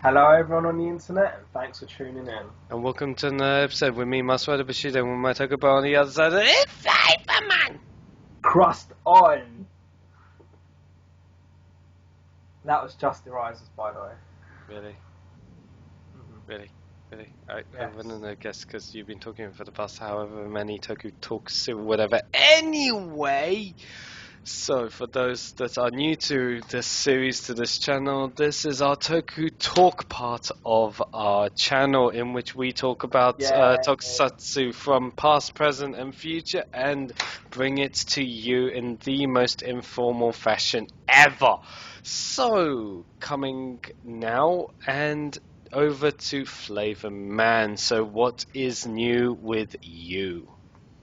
Hello everyone on the internet and thanks for tuning in. And welcome to another episode with me, Master Bushido, and with my Toku Bros on the other side of it, Flayvaman! Crust on! That was Justirisers, by the way. Really? Mm-hmm. Really? I Yes. wouldn't know, guess, because you've been talking for the past however many Toku talks or whatever. Anyway! So, for those that are new to this series, to this channel, this is our Toku Talk part of our channel, in which we talk about tokusatsu from past, present, and future, and bring it to you in the most informal fashion ever. So, coming now, and over to Flayvaman. So, what is new with you?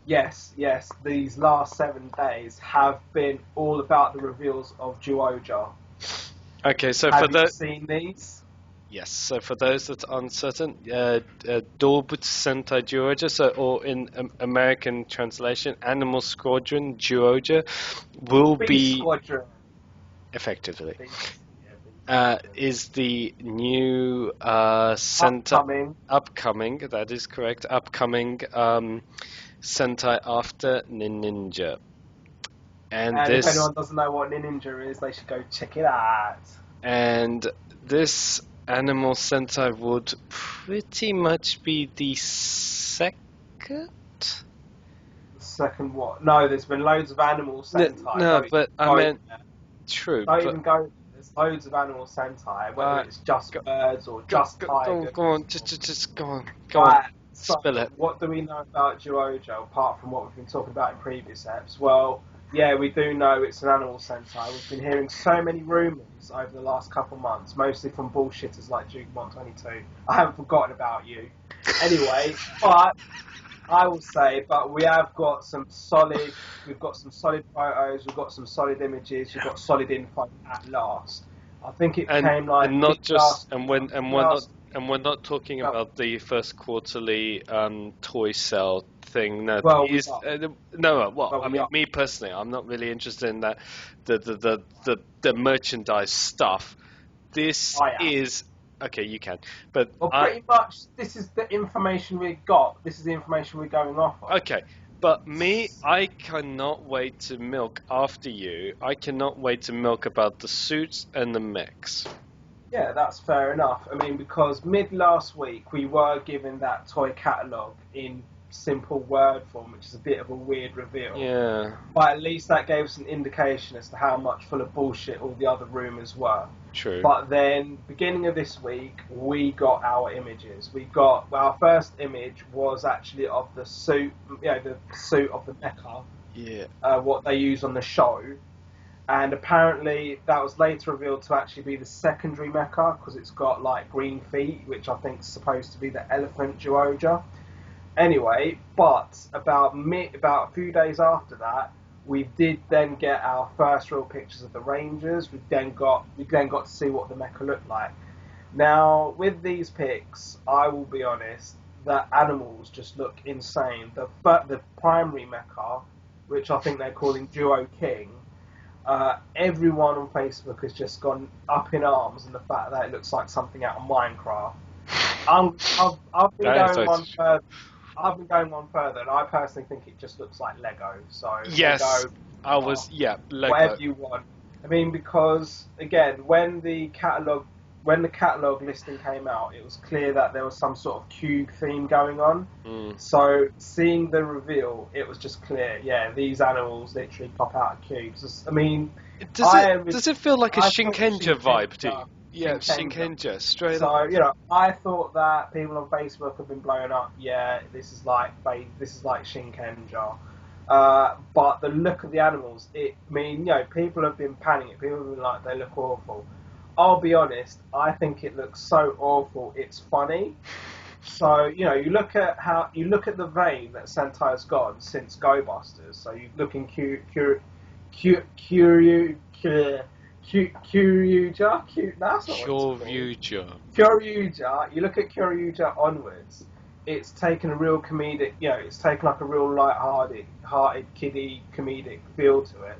Yes, these last 7 days have been all about the reveals of Zyuohger. Okay, so Have you seen these? Yes, so for those that are uncertain, Dorbut Sentai Zyuohger, or in American translation, Animal Squadron Zyuohger, will Beast be Squadron. effectively Beast is the new Sentai upcoming. That is correct. Upcoming Sentai after Ninja, And if anyone doesn't know what Ninja is, they should go check it out. And this Animal Sentai would pretty much be the second? Second what? No, there's been loads of Animal Sentai. No, but I meant true. Don't even go. There's loads of Animal Sentai, whether it's just birds or just tigers. Go on, just go on. Go on. So Spill it. What do we know about Zyuohger apart from what we've been talking about in previous eps? Well, yeah, we do know it's an Animal Sentai. We've been hearing so many rumours over the last couple of months, mostly from bullshitters like Duke122. I haven't forgotten about you. Anyway, but I will say, we have got some solid. We've got some solid photos. We've got some solid images. We've got solid info at last. I think it came like and not just we're not talking about the first quarterly toy sale thing. No, well, me personally, I'm not really interested in that the merchandise stuff. This is. Okay, you can, but pretty much this is the information we got. This is the information we're going off of. Okay, but me, I cannot wait to milk after you. I cannot wait to milk about the suits and the mix. Yeah, that's fair enough. I mean, because mid last week we were given that toy catalogue in simple word form, which is a bit of a weird reveal. Yeah. But at least that gave us an indication as to how much full of bullshit all the other rumours were. True. But then, beginning of this week, we got our images. Our first image was actually of the suit, the suit of the mecha. Yeah. What they use on the show. And apparently that was later revealed to actually be the secondary mecha, because it's got like green feet, which I think is supposed to be the elephant Zyuohger. Anyway, but about a few days after that, we did then get our first real pictures of the Rangers. We then got to see what the mecha looked like. Now, with these pics, I will be honest, the animals just look insane. The primary mecha, which I think they're calling Duo King, everyone on Facebook has just gone up in arms in the fact that it looks like something out of Minecraft. I've been going one further, and I personally think it just looks like Lego. So yes, Lego, Lego. Whatever you want. I mean, because again, when the catalog listing came out, it was clear that there was some sort of cube theme going on. So seeing the reveal, it was just clear. Yeah, these animals literally pop out of cubes. I mean, does it feel like a Shinkenger vibe to you? Yeah, Shinkenger, straight up. So, I thought that people on Facebook have been blowing up. Yeah, this is like Shinkenger. But the look of the animals, people have been panicking. People have been like, they look awful. I'll be honest, I think it looks so awful, it's funny. So, you look at the vein that Sentai's gone since Go Busters. So you look in Kyoryuger. You look at Kyoryuger onwards. It's taken a real comedic, it's taken like a real light-hearted kiddie comedic feel to it.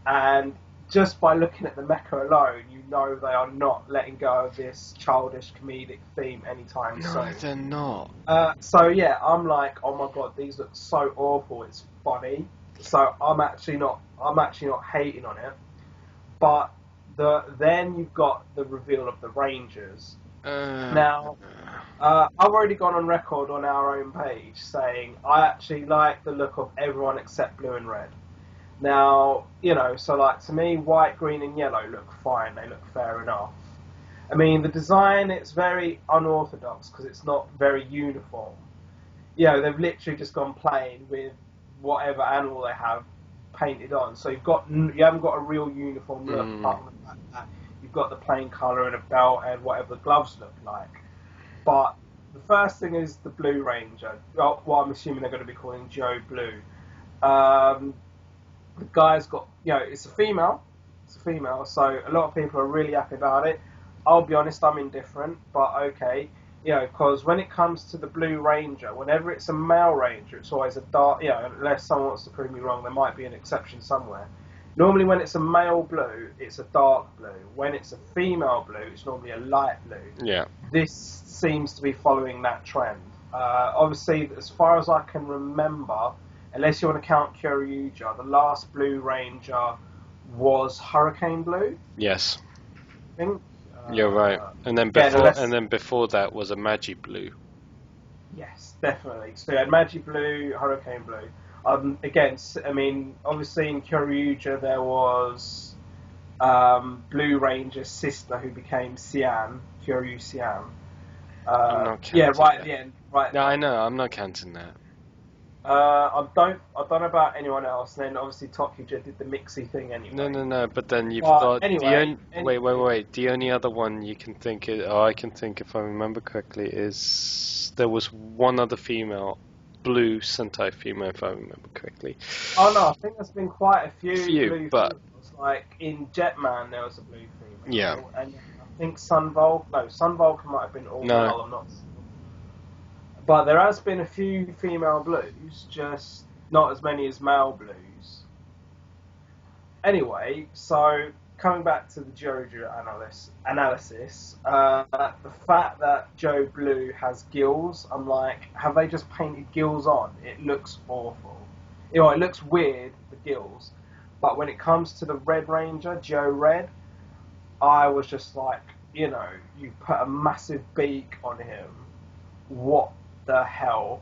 And just by looking at the mecha alone, you know they are not letting go of this childish comedic theme anytime soon. No, they're not. So yeah, I'm like, oh my god, these look so awful. It's funny. So I'm actually not hating on it. But then you've got the reveal of the Rangers. Now, I've already gone on record on our own page saying I actually like the look of everyone except blue and red. Now, so like to me, white, green, and yellow look fine. They look fair enough. I mean, the design, it's very unorthodox because it's not very uniform. They've literally just gone plain with whatever animal they have painted on. So you haven't got a real uniform look apart from the fact that you've got the plain colour and a belt and whatever the gloves look like. But the first thing is the Blue Ranger. Well, I'm assuming they're going to be calling Joe Blue. The guy's got, it's a female. So a lot of people are really happy about it. I'll be honest, I'm indifferent, but okay. Because when it comes to the Blue Ranger, whenever it's a male Ranger, it's always a dark, unless someone wants to prove me wrong, there might be an exception somewhere. Normally when it's a male blue, it's a dark blue. When it's a female blue, it's normally a light blue. Yeah. This seems to be following that trend. Obviously, as far as I can remember, unless you want to count Kyoryuger, the last Blue Ranger was Hurricane Blue. Yes. I think. You're right. And then before that was a Magi Blue. Yes, definitely. So you had Magi Blue, Hurricane Blue. Again, I mean, obviously in Kyoryuger there was Blue Ranger's sister who became Cyan, Kyoryu Cyan. I'm not counting right that. at the end. Right. No, I know. I'm not counting that. I don't know about anyone else. And then obviously Tokuja did the mixy thing anyway. No. But then you've got anyway, wait. The only other one you can think, I can think if I remember correctly, is there was one other female, blue Sentai female, if I remember correctly. Oh no, I think there's been quite a few blue but females. Like in Jetman, there was a blue female. Yeah. And I think Sun Vulcan might have been all male. I'm not. But there has been a few female blues, just not as many as male blues. Anyway, so coming back to the JoJo analysis, the fact that Joe Blue has gills, I'm like, have they just painted gills on? It looks awful. It looks weird, the gills. But when it comes to the Red Ranger, Joe Red, I was just like, you put a massive beak on him. What the hell?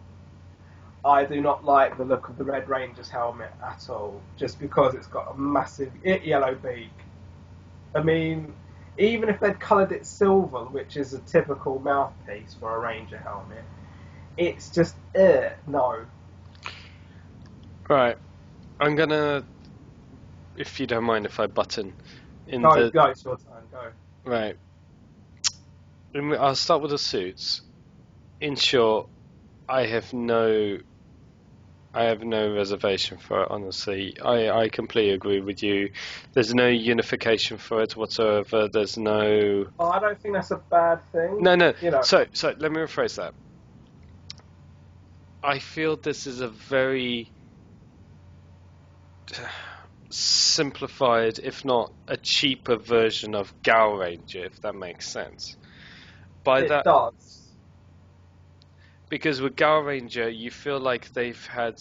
I do not like the look of the Red Ranger's helmet at all, just because it's got a massive yellow beak. I mean, even if they'd coloured it silver, which is a typical mouthpiece for a Ranger helmet, it's just, no. Right, I'm gonna, if you don't mind if I button in Go, it's your turn, go. Right. I'll start with the suits. In short, I have no reservation for it, honestly. I completely agree with you. There's no unification for it whatsoever. There's no... Oh, I don't think that's a bad thing. No. So let me rephrase that. I feel this is a very simplified, if not a cheaper version of Gal Ranger, if that makes sense. It does. Because with Gal Ranger, you feel like they've had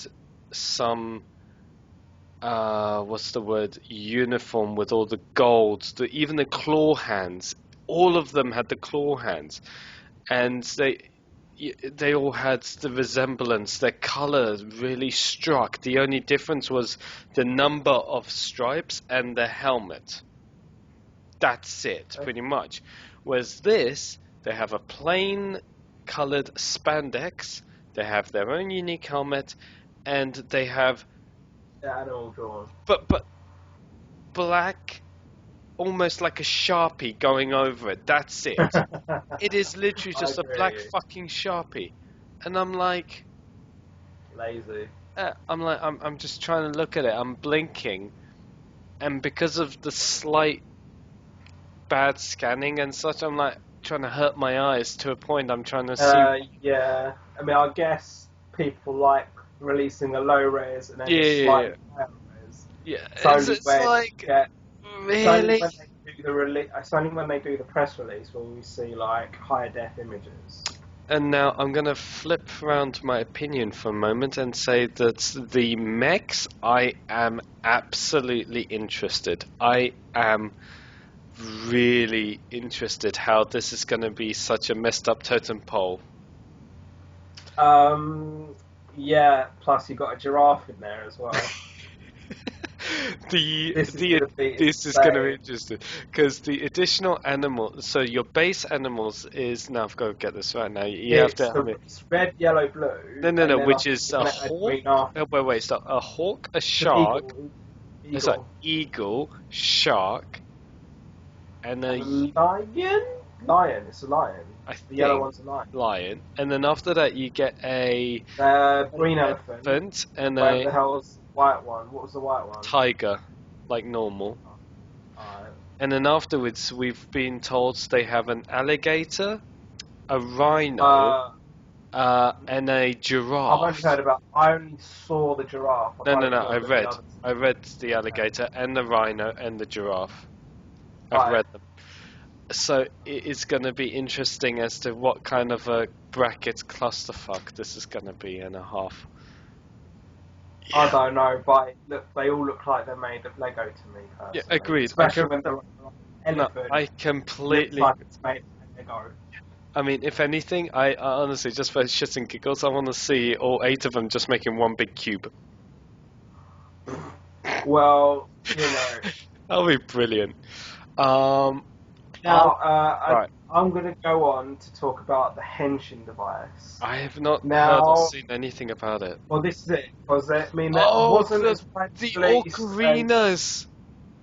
some, uniform with all the gold, even the claw hands. All of them had the claw hands, and they all had the resemblance. Their colour really struck. The only difference was the number of stripes and the helmet. That's it, pretty much. Whereas this, they have a plain coloured spandex, they have their own unique helmet, and they have animal drawn. But black, almost like a Sharpie going over it. That's it. It is literally just a black fucking Sharpie, and I'm like, lazy. I'm just trying to look at it. I'm blinking, and because of the slight bad scanning and such, I'm like trying to hurt my eyes to a point. I'm trying to see. Yeah, I mean, I guess people like releasing the low res and then the slightly higher res. Yeah, it's like Really? It's only when they do the press release where we see like higher def images. And now I'm gonna flip around my opinion for a moment and say that the mechs, I am absolutely interested. I am really interested how this is gonna be such a messed up totem pole. Yeah. Plus, you got a giraffe in there as well. This is gonna be This is gonna be insane. interesting because the additional animal. So your base animals is now. I've got to get this right now. You have to help me. It's red, yellow, blue. No, And then which I think is you're a gonna add hawk. green after. Oh, wait, stop. A hawk, a It's an shark. It's like eagle, eagle, shark, and and a lion. Lion. It's a lion. I The yellow think one's a lion. lion. And then after that, you get a Green elephant. and Where a the hell's the white one? What was the white one? tiger, like normal. Alright. And then afterwards, we've been told they have an alligator, a rhino, and a I've giraffe. only heard about. I only saw the giraffe. No, don't know I the read. others. I read the alligator and the rhino and the giraffe. I've Right. read them. So it's going to be interesting as to what kind of a bracket clusterfuck this is going to be and a half. I don't know, but look, they all look like they're made of Lego to me. Personally. Yeah, agreed. Especially when they're like elephant. I completely. Looks like it's made of Lego. I mean, if anything, I honestly, just for shits and giggles, I want to see all 8 of them just making one big cube. Well, you know. That'll be brilliant. Now, right. I'm going to go on to talk about the henshin device. I have not Now, heard or seen anything about it. Well, this is it. Because that wasn't the released, ocarinas!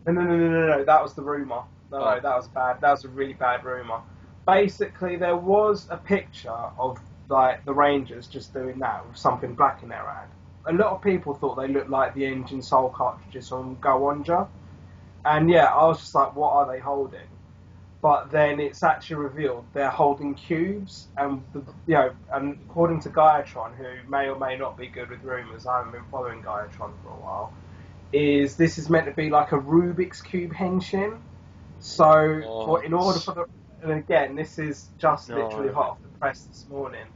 No. That was the rumour. No, Oh. that was bad. That was a really bad rumour. Basically, there was a picture of like the Rangers just doing that with something black in their hand. A lot of people thought they looked like the engine soul cartridges on Zyuohger. And yeah, I was just like, what are they holding? But then it's actually revealed they're holding cubes, and and according to Gaiatron, who may or may not be good with rumours, I haven't been following Gaiatron for a while, this is meant to be like a Rubik's Cube henshin. So, in order for the, and again, this is just literally hot off the press this morning.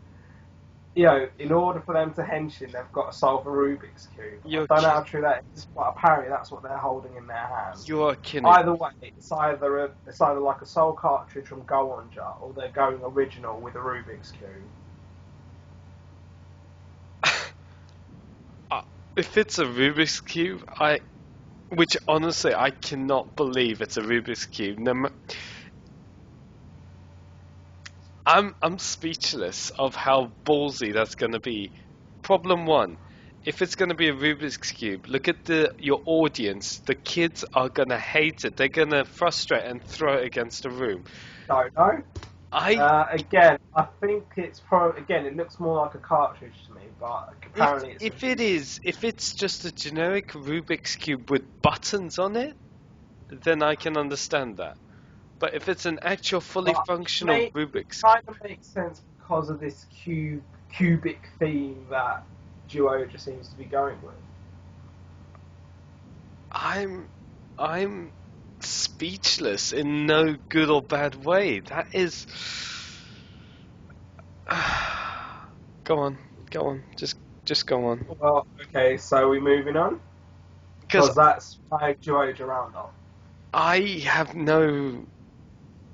In order for them to henshin, they've got to solve a Rubik's Cube. I don't know how true that is, but apparently that's what they're holding in their hands. You're kidding. Either way, it's either like a soul cartridge from Zyuohger, or they're going original with a Rubik's Cube. If it's a Rubik's Cube, which honestly I cannot believe it's a Rubik's Cube. I'm speechless of how ballsy that's going to be. Problem 1, if it's going to be a Rubik's Cube, look at your audience. The kids are going to hate it. They're going to frustrate and throw it against the room. Don't know. Again, I think it's probably, it looks more like a cartridge to me, but apparently if it's just a generic Rubik's Cube with buttons on it, then I can understand that. But if it's an actual fully functional Rubik's Cube, it kind of makes sense because of this cubic theme that Zyuohger seems to be going with. I'm speechless in no good or bad way. That is. Go on, just go on. Well, okay, so we're moving on because that's my Zyuohger roundup. I have no.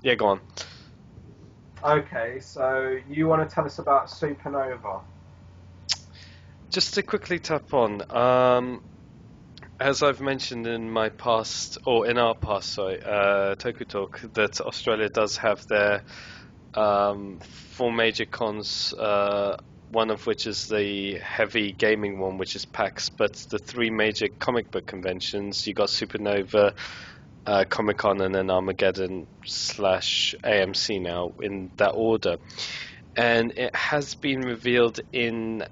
Yeah, go on. Okay, so you want to tell us about Supernova? Just to quickly tap on, as I've mentioned in our past, Toku Talk, that Australia does have their 4 major cons, one of which is the heavy gaming one, which is PAX, but the 3 major comic book conventions, you got Supernova, Comic-Con, and then Armageddon / AMC now, in that order. And it has been revealed in,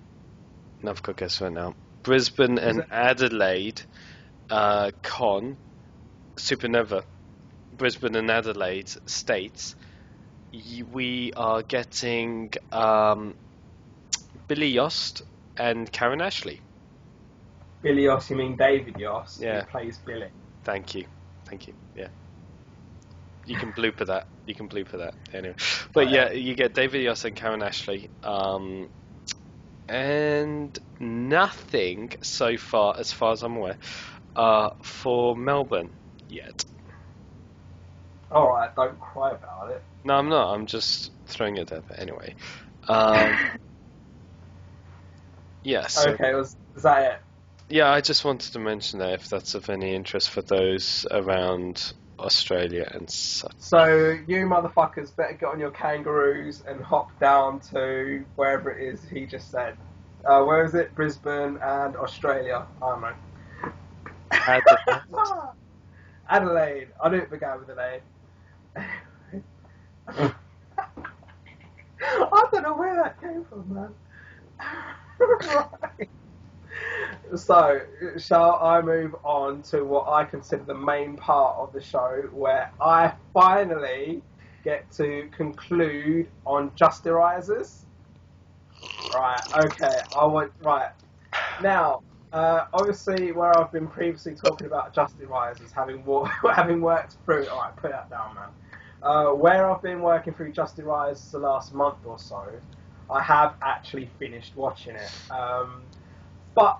I've got to guess right now, Brisbane and Adelaide con, Supernova, Brisbane and Adelaide states, we are getting Billy Yost and Karen Ashley. Billy Yost, you mean David Yost, yeah. who plays Billy. Thank you. Thank you. Yeah. You can blooper that. Anyway. But yeah, you get David Yost and Karen Ashley. And nothing so far as I'm aware, for Melbourne yet. Alright, don't cry about it. No, I'm not. I'm just throwing it there. But anyway. Yeah, so, Okay, is that it? yeah, I just wanted to mention that if that's of any interest for those around Australia and such. So, you motherfuckers better get on your kangaroos and hop down to wherever it is he just said. Where is it? Brisbane and Australia. I don't know. Adelaide. I knew it began with an A. I don't know where that came from, man. Right. So, shall I move on to what I consider the main part of the show, where I finally get to conclude on Justirisers? Right, okay, right. Now, obviously, where I've been previously talking about Justirisers, having worked through... Alright, put that down, man. Where I've been working through Justirisers the last month or so, I have actually finished watching it.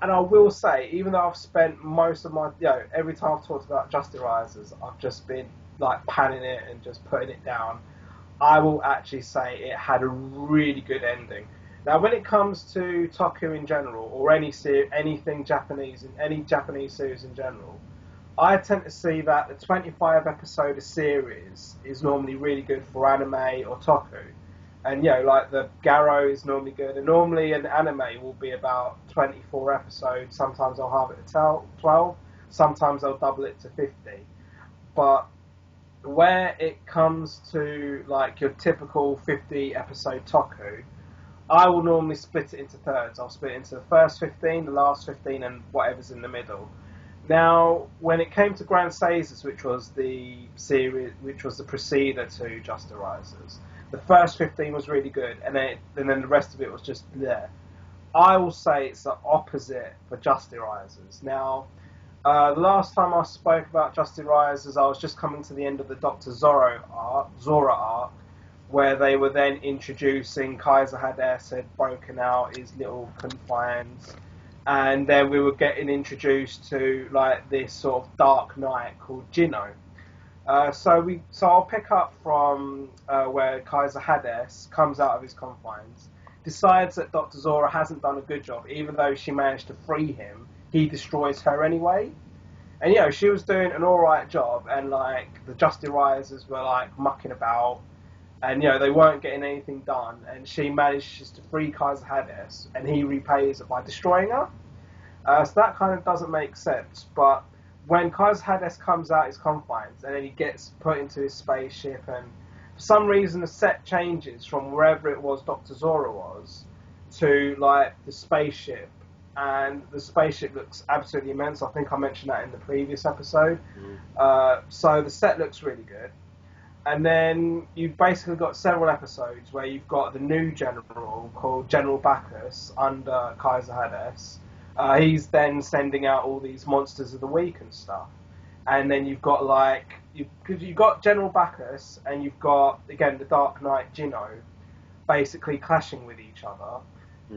And I will say, even though I've spent most of my, every time I've talked about Justirisers, I've just been like panning it and just putting it down. I will actually say it had a really good ending. Now, when it comes to Toku in general, or anything Japanese, any Japanese series in general, I tend to see that the 25 episode series is normally really good for anime or Toku. And, like the Garo is normally good. And normally an anime will be about 24 episodes. Sometimes I'll have it to 12. Sometimes I'll double it to 50. But where it comes to, like, your typical 50 episode Toku, I will normally split it into thirds. I'll split it into the first 15, the last 15, and whatever's in the middle. Now, when it came to Gen Seishin, which was the preceder to Justirisers, the first 15 was really good, and then the rest of it was just bleh. I will say it's the opposite for Justirisers. Now, the last time I spoke about Justirisers, I was just coming to the end of the Dr. Zora arc, where they were then introducing Kaiser Hades had broken out his little confines, and then we were getting introduced to like this sort of dark knight called Jino. So I'll pick up from where Kaiser Hades comes out of his confines, decides that Dr. Zora hasn't done a good job, even though she managed to free him. He destroys her anyway, and she was doing an alright job, and like the Justirisers were like mucking about, and they weren't getting anything done, and she manages to free Kaiser Hades, and he repays it by destroying her. So that kind of doesn't make sense, but when Kaiser Hades comes out his confines, and then he gets put into his spaceship, and for some reason the set changes from wherever it was Dr. Zora was, to like the spaceship, and the spaceship looks absolutely immense. I think I mentioned that in the previous episode. So the set looks really good. And then you've basically got several episodes where you've got the new general called General Bacchus under Kaiser Hades. He's then sending out all these monsters of the week and stuff. And then you've got you've got General Bacchus, and you've got, again, the Dark Knight Jino basically clashing with each other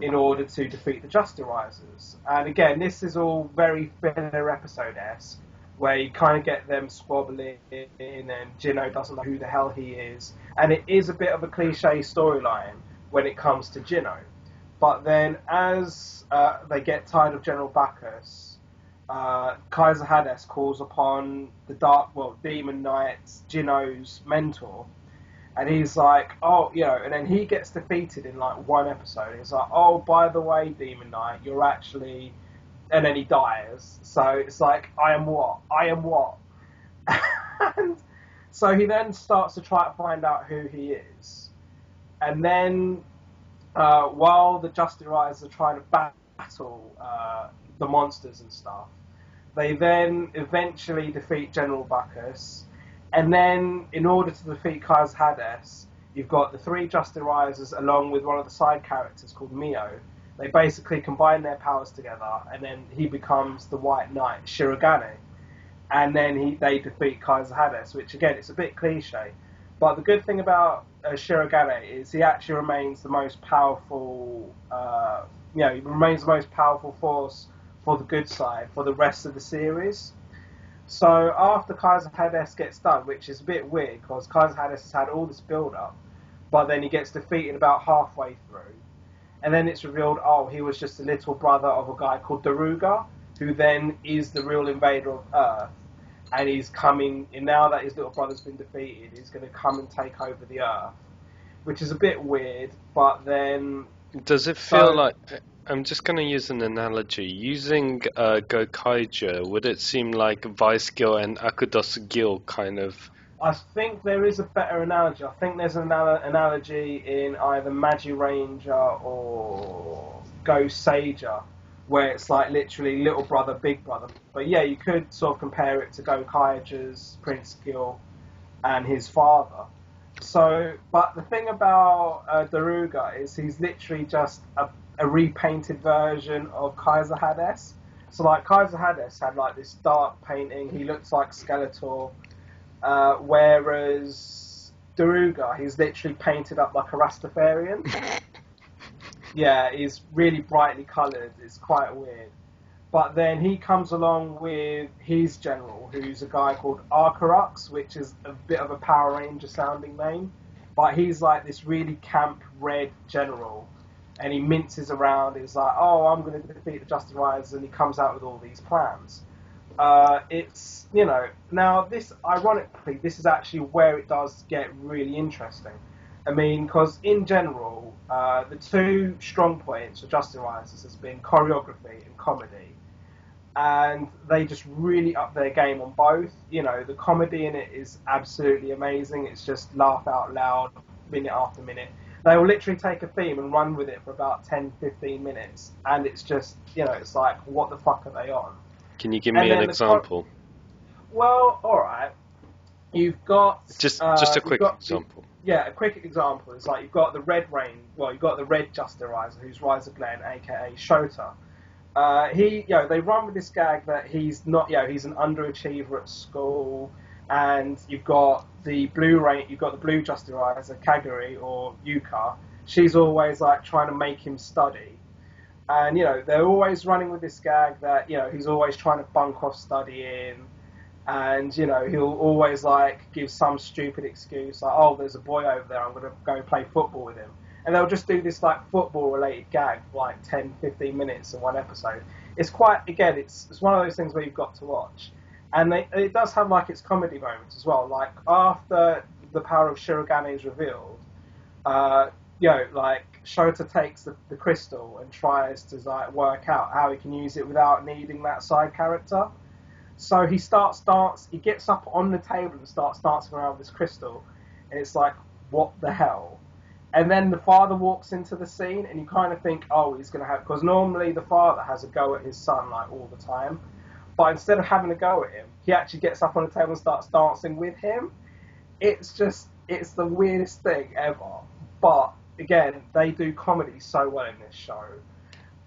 in order to defeat the Justirisers. And again, this is all very filler episode-esque, where you kind of get them squabbling, and Jino doesn't know who the hell he is. And it is a bit of a cliche storyline when it comes to Jino. But then as they get tired of General Bacchus, Kaiser Hades calls upon the Demon Knight, Jino's mentor. And he's like, and then he gets defeated in like one episode. He's like, oh, by the way, Demon Knight, you're actually... And then he dies. So it's like, I am what? And so he then starts to try to find out who he is. And then, while the Justirisers are trying to battle the monsters and stuff, they then eventually defeat General Bacchus. And then, in order to defeat Kaiser Hades, you've got the three Justirisers along with one of the side characters called Mio. They basically combine their powers together, and then he becomes the White Knight, Shirogane. and then they defeat Kaiser Hades, which again, it's a bit cliche. But the good thing about Shirogane is he actually remains the most powerful, he remains the most powerful force for the good side for the rest of the series. So after Kaiser Hades gets done, which is a bit weird because Kaiser Hades has had all this build-up, but then he gets defeated about halfway through. And then it's revealed, oh, he was just a little brother of a guy called Daruga, who then is the real invader of Earth. And he's coming, and now that his little brother's been defeated, he's going to come and take over the Earth. Which is a bit weird, but then... Does it feel like... I'm just going to use an analogy. Using Gokaiger, would it seem like Vice Gil and Akudos Gil kind of... I think there is a better analogy. I think there's an analogy in either Magi Ranger or Ghost Sager, where it's like literally little brother, big brother. But yeah, you could sort of compare it to Gokaiger's Prince Gil and his father. So, but the thing about Daruga is he's literally just a repainted version of Kaiser Hades. So like Kaiser Hades had like this dark painting, he looks like Skeletor, whereas Daruga, he's literally painted up like a Rastafarian. Yeah, he's really brightly coloured, it's quite weird. But then he comes along with his general, who's a guy called Arkarux, which is a bit of a Power Ranger sounding name. But he's like this really camp red general. And he minces around, he's like, oh, I'm going to defeat the Justirisers, and he comes out with all these plans. It's, now this, ironically, this is actually where it does get really interesting. I mean, because in general, the two strong points of Justirisers has been choreography and comedy. And they just really up their game on both. The comedy in it is absolutely amazing. It's just laugh out loud, minute after minute. They will literally take a theme and run with it for about 10, 15 minutes. And it's just, it's like, what the fuck are they on? Can you give me an example? Well, alright. You've got... Just a quick example. A quick example is like, you've got the Red you've got the Red Justiriser, who's Rise of Glenn, aka Shota. They run with this gag that he's not, he's an underachiever at school, and you've got the Blue Justiriser, Kaguri, or Yuka. She's always like trying to make him study, and they're always running with this gag that he's always trying to bunk off studying, and he'll always like give some stupid excuse like, oh, there's a boy over there, I'm going to go play football with him. And they'll just do this like football-related gag for like 10, 15 minutes in one episode. It's quite, again, it's one of those things where you've got to watch. And it does have like its comedy moments as well. Like after the power of Shirogane is revealed, like Shota takes the crystal and tries to like work out how he can use it without needing that side character. So he he gets up on the table and starts dancing around with this crystal. And it's like, what the hell? And then the father walks into the scene, and you kind of think, oh, he's going to have... Because normally the father has a go at his son, like, all the time. But instead of having a go at him, he actually gets up on the table and starts dancing with him. It's the weirdest thing ever. But, again, they do comedy so well in this show.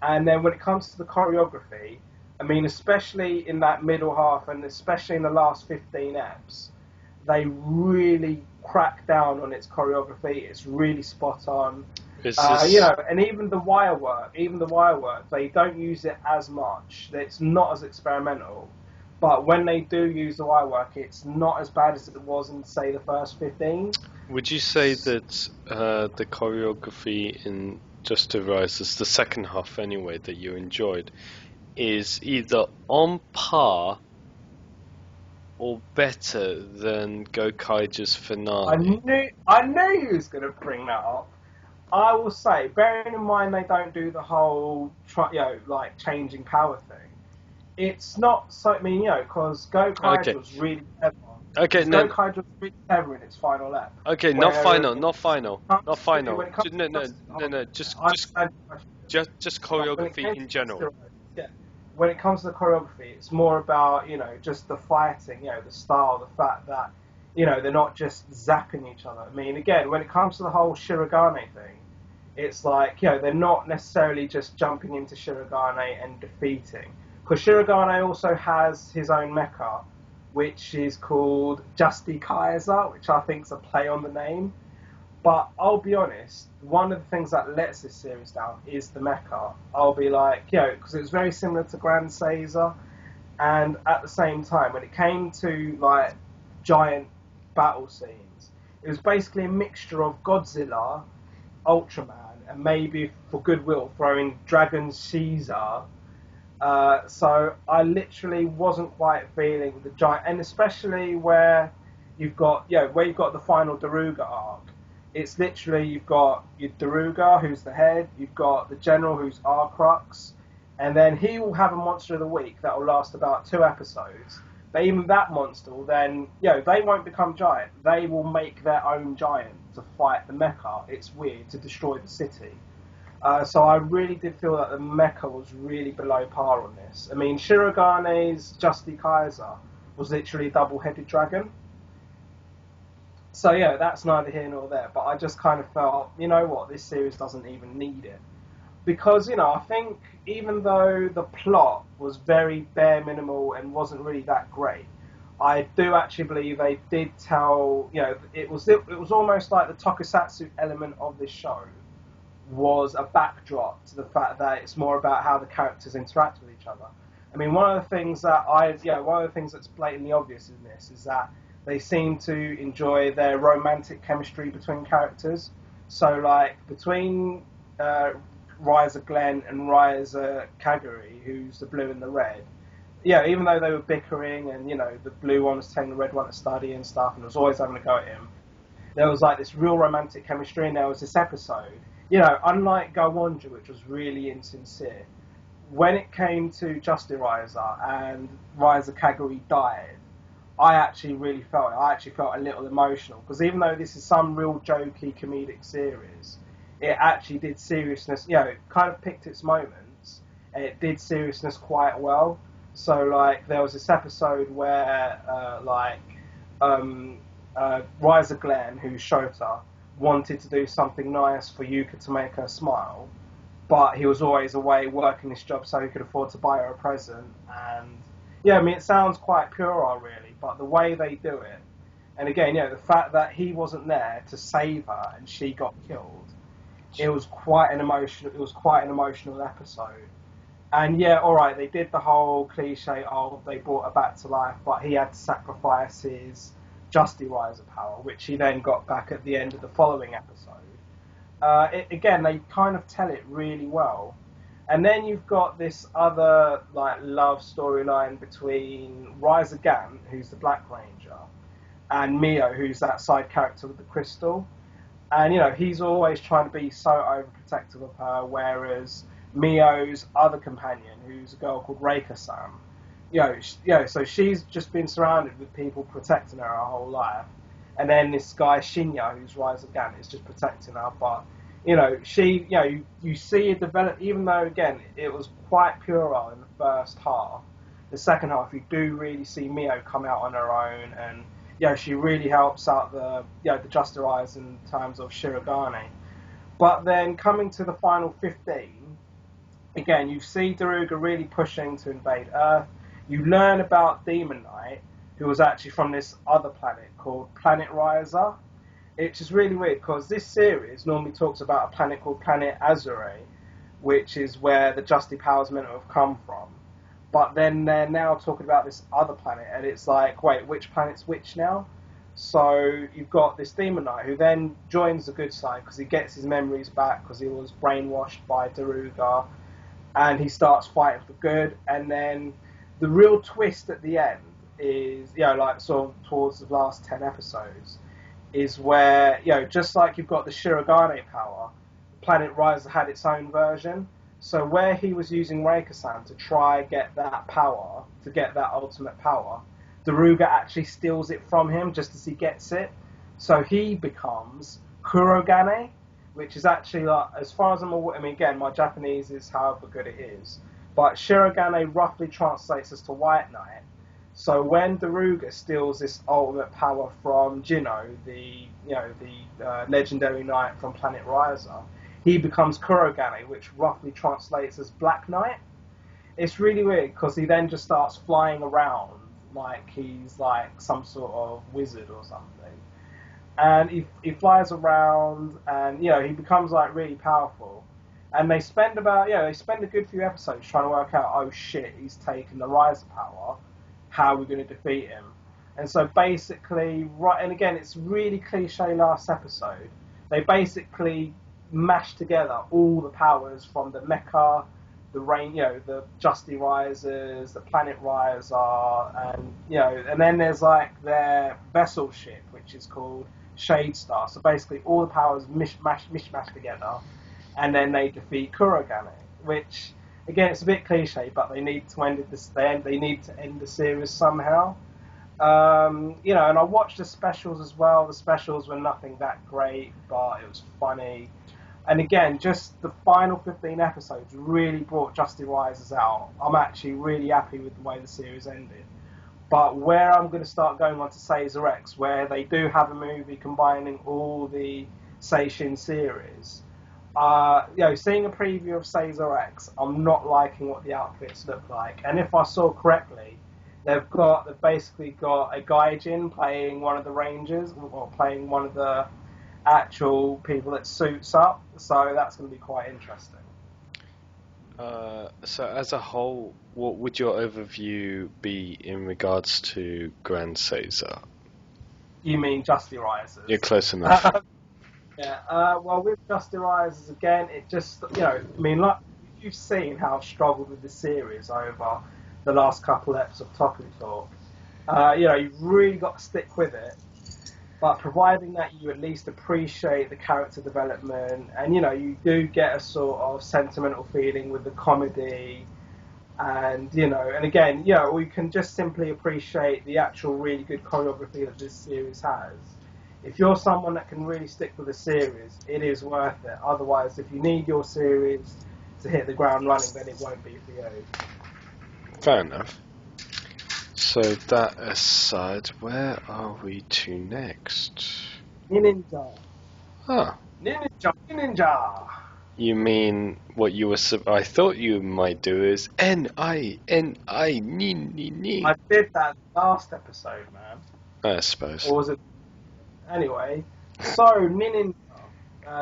And then when it comes to the choreography, I mean, especially in that middle half, and especially in the last 15 eps, they really crack down on its choreography. It's really spot on. And even the wire work, they don't use it as much. It's not as experimental. But when they do use the wire work, it's not as bad as it was in, say, the first 15. Would you say that the choreography in Justirisers, the second half anyway, that you enjoyed, is either on par or better than Gokaiger's finale? I knew you was going to bring that up. I will say, bearing in mind they don't do the whole, like changing power thing. It's not so. I mean, because Gokaiger was really clever. Gokaiger was really clever in its final lap. Okay, not final. Just choreography in general. When it comes to the choreography, it's more about, just the fighting, the style, the fact that, they're not just zapping each other. I mean, again, when it comes to the whole Shirogane thing, it's like, they're not necessarily just jumping into Shirogane and defeating. Because Shirogane also has his own mecha, which is called Justirisers, which I think is a play on the name. But I'll be honest, one of the things that lets this series down is the mecha. I'll be like, because it was very similar to Gen Seishin, and at the same time, when it came to like giant battle scenes, it was basically a mixture of Godzilla, Ultraman, and maybe for goodwill throwing Dragon Caesar. So I literally wasn't quite feeling the giant, and especially where you've got the final Daruga arc. It's literally you've got your Daruga, who's the head, you've got the general, who's Arcrux, and then he will have a monster of the week that will last about 2 episodes. But even that monster will then, they won't become giant. They will make their own giant to fight the mecha. It's weird, to destroy the city. So I really did feel that the mecha was really below par on this. I mean, Shiragane's Justirisers was literally a double-headed dragon. So that's neither here nor there. But I just kind of felt, you know what, this series doesn't even need it. Because, I think even though the plot was very bare minimal and wasn't really that great, I do actually believe they did tell, it was almost like the tokusatsu element of this show was a backdrop to the fact that it's more about how the characters interact with each other. I mean, one of the things that's blatantly obvious in this is that they seem to enjoy their romantic chemistry between characters. So, like, between Ryuza Glenn and Ryuza Kaguri, who's the blue and the red, even though they were bickering and, the blue one was telling the red one to study and stuff and was always having a go at him, there was, like, this real romantic chemistry, and there was this episode, unlike Zyuohger, which was really insincere, when it came to Justiriser and Ryuza Kaguri died, I actually felt a little emotional, because even though this is some real jokey comedic series, it actually did seriousness, it kind of picked its moments, and it did seriousness quite well. So, like, there was this episode where, Ryuza Glenn, who's Shota, wanted to do something nice for Yuka to make her smile, but he was always away working this job so he could afford to buy her a present. And it sounds quite puerile, really, but the way they do it, and again, the fact that he wasn't there to save her and she got killed, it was quite an emotional episode. And alright, they did the whole cliche, they brought her back to life, but he had to sacrifice his Justiriser power, which he then got back at the end of the following episode. Again, they kind of tell it really well. And then you've got this other love storyline between Ryuza Gant, who's the Black Ranger, and Mio, who's that side character with the crystal. And he's always trying to be so overprotective of her, whereas Mio's other companion, who's a girl called Reika-san, so she's just been surrounded with people protecting her whole life, and then this guy Shinya, who's Ryuza Gant, is just protecting her, but you see it develop, even though, again, it was quite puerile in the first half. The second half, you do really see Mio come out on her own, and, she really helps out the Justirisers in terms of Shirogane. But then, coming to the final 15, again, you see Daruga really pushing to invade Earth. You learn about Demon Knight, who was actually from this other planet called Planet Ryuza. It's just really weird, because this series normally talks about a planet called Planet Azure, which is where the Justy powers meant to have come from. But then they're now talking about this other planet, and it's like, wait, which planet's which now? So you've got this Demon Knight, who then joins the good side, because he gets his memories back, because he was brainwashed by Daruga, and he starts fighting for good, and then the real twist at the end is, sort of towards the last 10 episodes, is where, just like you've got the Shirogane power, Planet Ryuza had its own version. So where he was using Reika-san to try get that power, to get that ultimate power, Daruga actually steals it from him just as he gets it. So he becomes Kurogane, which is actually, as far as I'm aware, I mean, again, my Japanese is however good it is, but Shirogane roughly translates as to White Knight. So when Daruga steals this ultimate power from Jino, the legendary knight from Planet Ryuza, he becomes Kurogane, which roughly translates as Black Knight. It's really weird, because he then just starts flying around like he's like some sort of wizard or something. And he flies around, and he becomes like really powerful. And they spend a good few episodes trying to work out, oh shit, he's taken the Riser power. How are we going to defeat him? And so basically, and again, it's really cliche last episode. They basically mash together all the powers from the mecha, the rain, the Justirisers, the Planet Riser, and then there's like their vessel ship, which is called Shadestar. So basically, all the powers mishmash together, and then they defeat Kurogane. Which, again, it's a bit cliche, but they need to end this. They need to end the series somehow. And I watched the specials as well. The specials were nothing that great, but it was funny. And again, just the final 15 episodes really brought Justirisers out. I'm actually really happy with the way the series ended. But where I'm going to start going on to Caesar X, where they do have a movie combining all the Seishin series, seeing a preview of Caesar X, I'm not liking what the outfits look like. And if I saw correctly, they've basically got a Gaijin playing one of the Rangers, or playing one of the actual people that suits up, so that's going to be quite interesting. So as a whole, what would your overview be in regards to Grand Caesar? You mean Justirisers? You're close enough. Yeah, well, with Justirisers, again, it just, like, you've seen how I've struggled with the series over the last couple of episodes of Toku Talk. You've really got to stick with it. But providing that you at least appreciate the character development, and you do get a sort of sentimental feeling with the comedy, and and again, we can just simply appreciate the actual really good choreography that this series has. If you're someone that can really stick with the series, it is worth it. Otherwise, if you need your series to hit the ground running, then it won't be for you. Fair enough. So that aside, where are we to next? Ninja. Ah. Ninja. You mean what you were? I thought you might do is Ni. I did that last episode, man. I suppose. Or was it? Anyway, so Ninja.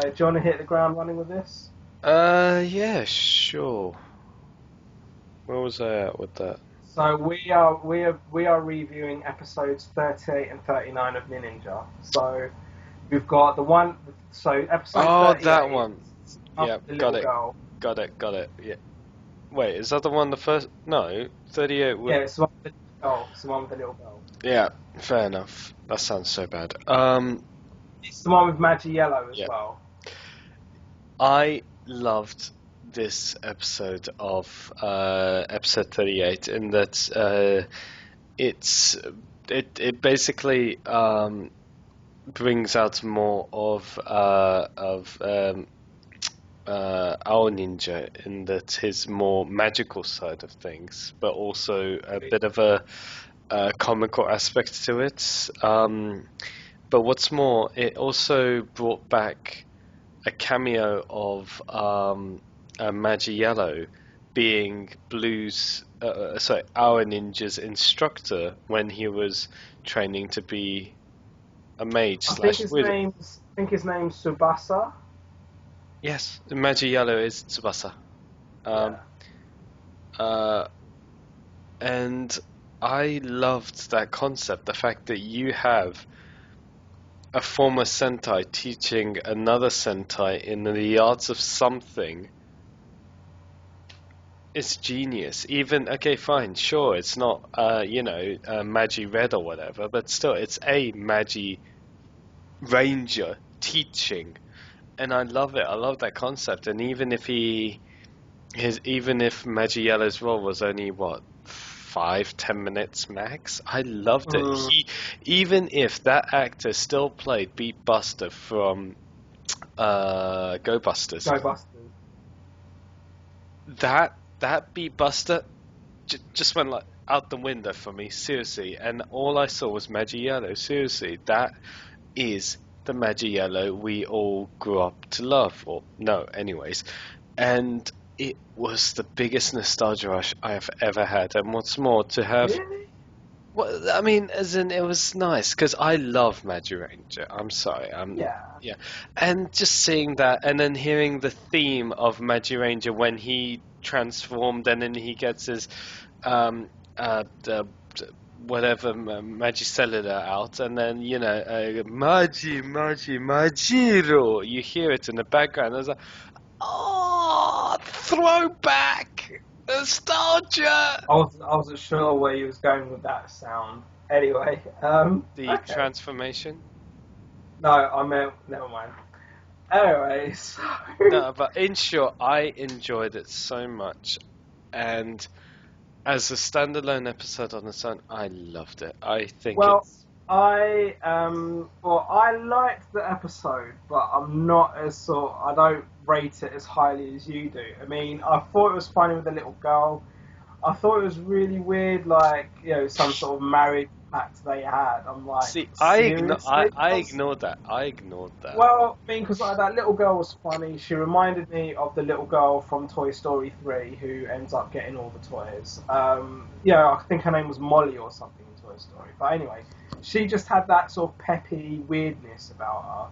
Do you want to hit the ground running with this? Yeah, sure. Where was I at with that? So we are reviewing episodes 38 and 39 of Ninja. So we've got the one. So episode. Oh, 38, that one. Yeah, got it. Girl. Got it. Yeah. Wait, is that the one? The first? No, 38. Yeah, it's the one with the girl. It's the one with the little girl. Yeah, fair enough. That sounds so bad. It's the one with Magi Yellow as well. I loved this episode of episode 38 in that it basically brings out more of our ninja, in that his more magical side of things, but also a bit of a comical aspect to it. But what's more, it also brought back a cameo of Magi Yellow being our ninja's instructor when he was training to be a mage slash wizard. I think his name's Tsubasa. Yes, Magi Yellow is Tsubasa. And I loved that concept, the fact that you have a former Sentai teaching another Sentai in the arts of something. It's genius. Even, okay, fine, sure, it's not, Magi Red or whatever, but still, it's a Magi Ranger teaching. And I love it. I love that concept. And even if Magi Yellow's role was only, 5-10 minutes max, I loved it. Even if that actor still played Beat Buster from Go Busters. That Beat Buster just went out the window for me, seriously. And all I saw was Magi Yellow. Seriously, that is the Magi Yellow we all grew up to love. Or no, anyways. And it was the biggest nostalgia rush I have ever had. And what's more, to have... Really? Well, I mean, as in, it was nice because I love Magiranger. I'm sorry, Yeah. yeah, and just seeing that, and then hearing the theme of Magiranger when he transformed, and then he gets his the whatever Magicellular out, and then Majiro. You hear it in the background. I was like, oh, throwback, nostalgia. I wasn't sure where you was going with that sound. Anyway, The okay. transformation. No, I meant never mind. Anyway, so No, but in short, I enjoyed it so much, and as a standalone episode on its own, I loved it. I think well, it's I liked the episode, but I'm not as I don't rate it as highly as you do. I mean, I thought it was funny with the little girl. I thought it was really weird, like, some sort of marriage pact they had. I'm like, see, seriously? I ignored that. I ignored that. Well, I mean, because like, that little girl was funny. She reminded me of the little girl from Toy Story 3 who ends up getting all the toys. I think her name was Molly or something in Toy Story. But anyway, she just had that sort of peppy weirdness about her.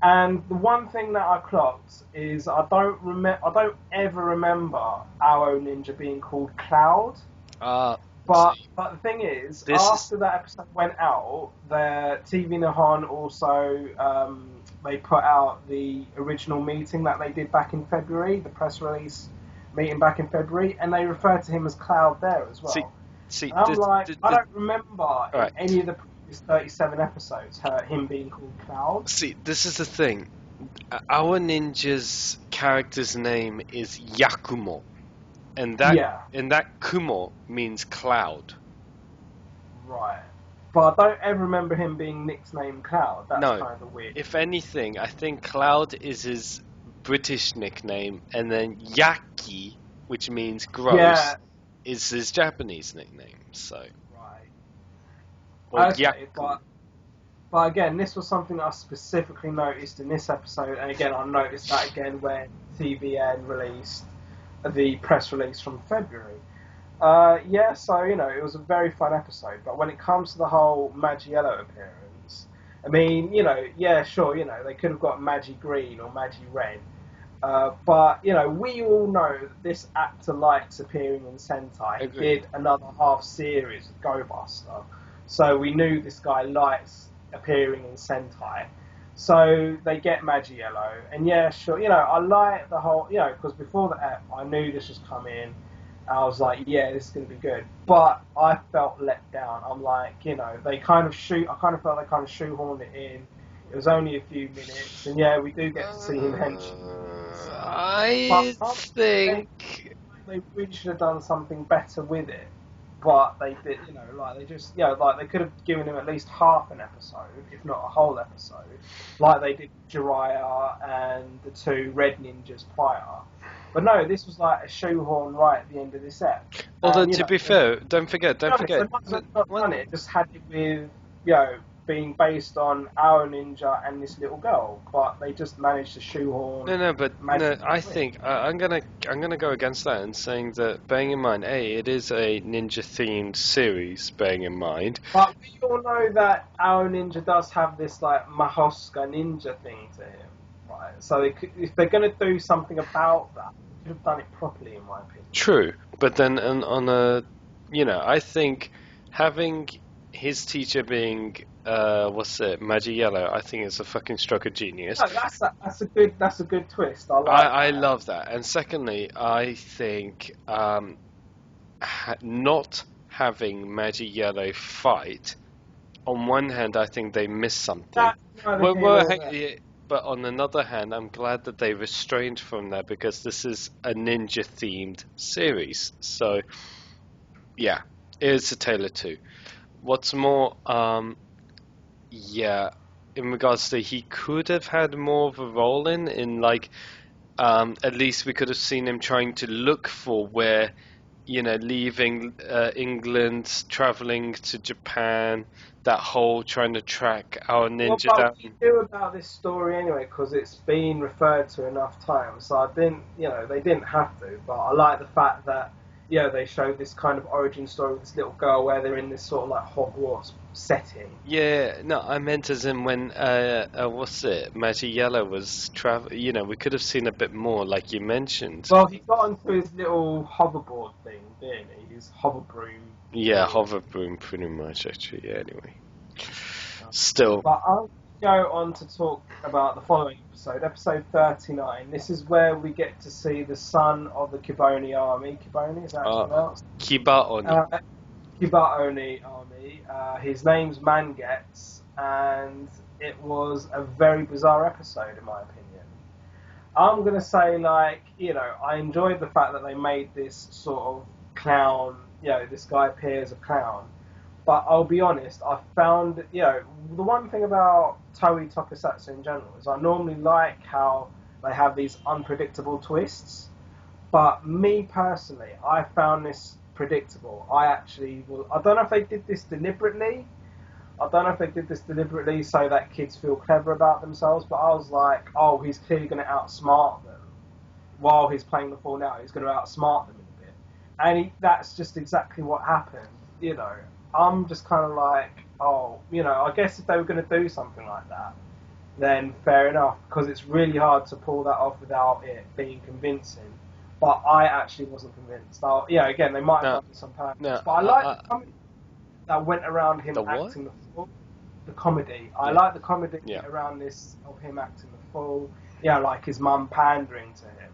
And the one thing that I clocked is I don't ever remember our ninja being called Cloud. But the thing is, after that episode went out, the TV Nihon also they put out the original meeting that they did back in February, the press release meeting back in February, and they referred to him as Cloud there as well. See, and I'm I don't remember in any of the previous 37 episodes him being called Cloud. See, this is the thing. Our ninja's character's name is Yakumo. And that Kumo means cloud. Right. But I don't ever remember him being nicknamed Cloud. That's kind of weird. If anything, I think Cloud is his British nickname, and then Yaki, which means gross, is his Japanese nickname. So. Right. Or okay, but again, this was something that I specifically noticed in this episode, and again, I noticed that again when TVN released the press release from February. So it was a very fun episode. But when it comes to the whole Maggiello appearance, I mean, sure, they could have got Magi Green or Magi Red, but we all know that this actor likes appearing in Sentai. He did another half series of Go Buster, so we knew this guy likes appearing in Sentai. So they get Maggiello, and I like the whole, because before the app, I knew this was coming. I was like, this is going to be good. But I felt let down. I'm like, I kind of felt they kind of shoehorned it in. It was only a few minutes, and we do get to see him henshin. I think they really should have done something better with it. But they did, they could have given him at least half an episode, if not a whole episode, like they did Jiraiya and the two Red Ninjas prior. But no, this was like a shoehorn right at the end of this ep. Although, to be fair, don't forget. It just had it with, being based on our ninja and this little girl, but they just managed to shoehorn. I think I'm gonna go against that and saying that, bearing in mind, it is a ninja themed series. Bearing in mind, but we all know that our ninja does have this like Mahoska ninja thing to him, right? So if they're gonna do something about that, they should have done it properly, in my opinion. True, but then on a, I think having his teacher being Maggiello, I think it's a fucking stroke of genius. No, that's a good twist. I love that. And secondly, I think not having Maggiello fight, on one hand, I think they missed something. But on another hand, I'm glad that they restrained from that, because this is a ninja themed series. So yeah, it's a tale of two. What's more, in regards to, he could have had more of a role in like, at least we could have seen him trying to look for where, leaving England, travelling to Japan, that whole trying to track our ninja down. What do you do about this story anyway? Because it's been referred to enough times, so I didn't, they didn't have to. But I like the fact that yeah, they showed this kind of origin story with this little girl where they're in this sort of like Hogwarts setting. Yeah, no, I meant as in when what's it, Magic Yellow was travel. You know, we could have seen a bit more, like you mentioned. Well, he got onto his little hoverboard thing, didn't he? His hover broom. Yeah, Thing. hover broom, pretty much actually. Yeah, anyway, still, But I'll go on to talk about the following episode, episode 39. This is where we get to see the son of the Kiboni army. Kiboni, is that pronounced? Kiba Oni. Kibaoni army. His name's Mangetsu, and it was a very bizarre episode, in my opinion. I'm going to say, like, you know, I enjoyed the fact that they made this sort of clown, you know, this guy appears a clown. But I'll be honest, I found, you know, the one thing about Toei Tokusatsu in general is I normally like how they have these unpredictable twists. But me personally, I found this predictable. I don't know if they did this deliberately. I don't know if they did this deliberately so that kids feel clever about themselves, but I was like, oh, he's clearly going to outsmart them. While he's playing the fool now, he's going to outsmart them in a bit. And that's just exactly what happened, you know. I'm just kind of like, oh, you know, I guess if they were going to do something like that, then fair enough, because it's really hard to pull that off without it being convincing. But I actually wasn't convinced. Yeah, again, they might have done some purpose, but I like the comedy that went around him acting the fool. The comedy. I like the comedy around this of him acting the fool. Yeah, like his mum pandering to him.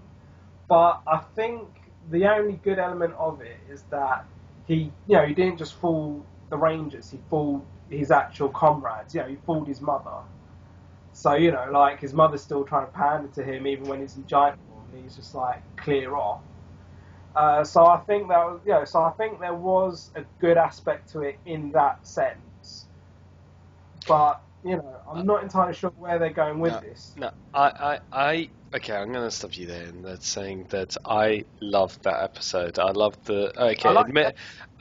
But I think the only good element of it is that he didn't just fool the Rangers. He fooled his actual comrades. You know, he fooled his mother. So, you know, like his mother's still trying to pander to him even when he's in giant form. And he's just like clear off. So I think there was a good aspect to it in that sense. But you know, I'm not entirely sure where they're going with this. No, okay, I'm going to stop you there, and that's saying that I loved that episode. I loved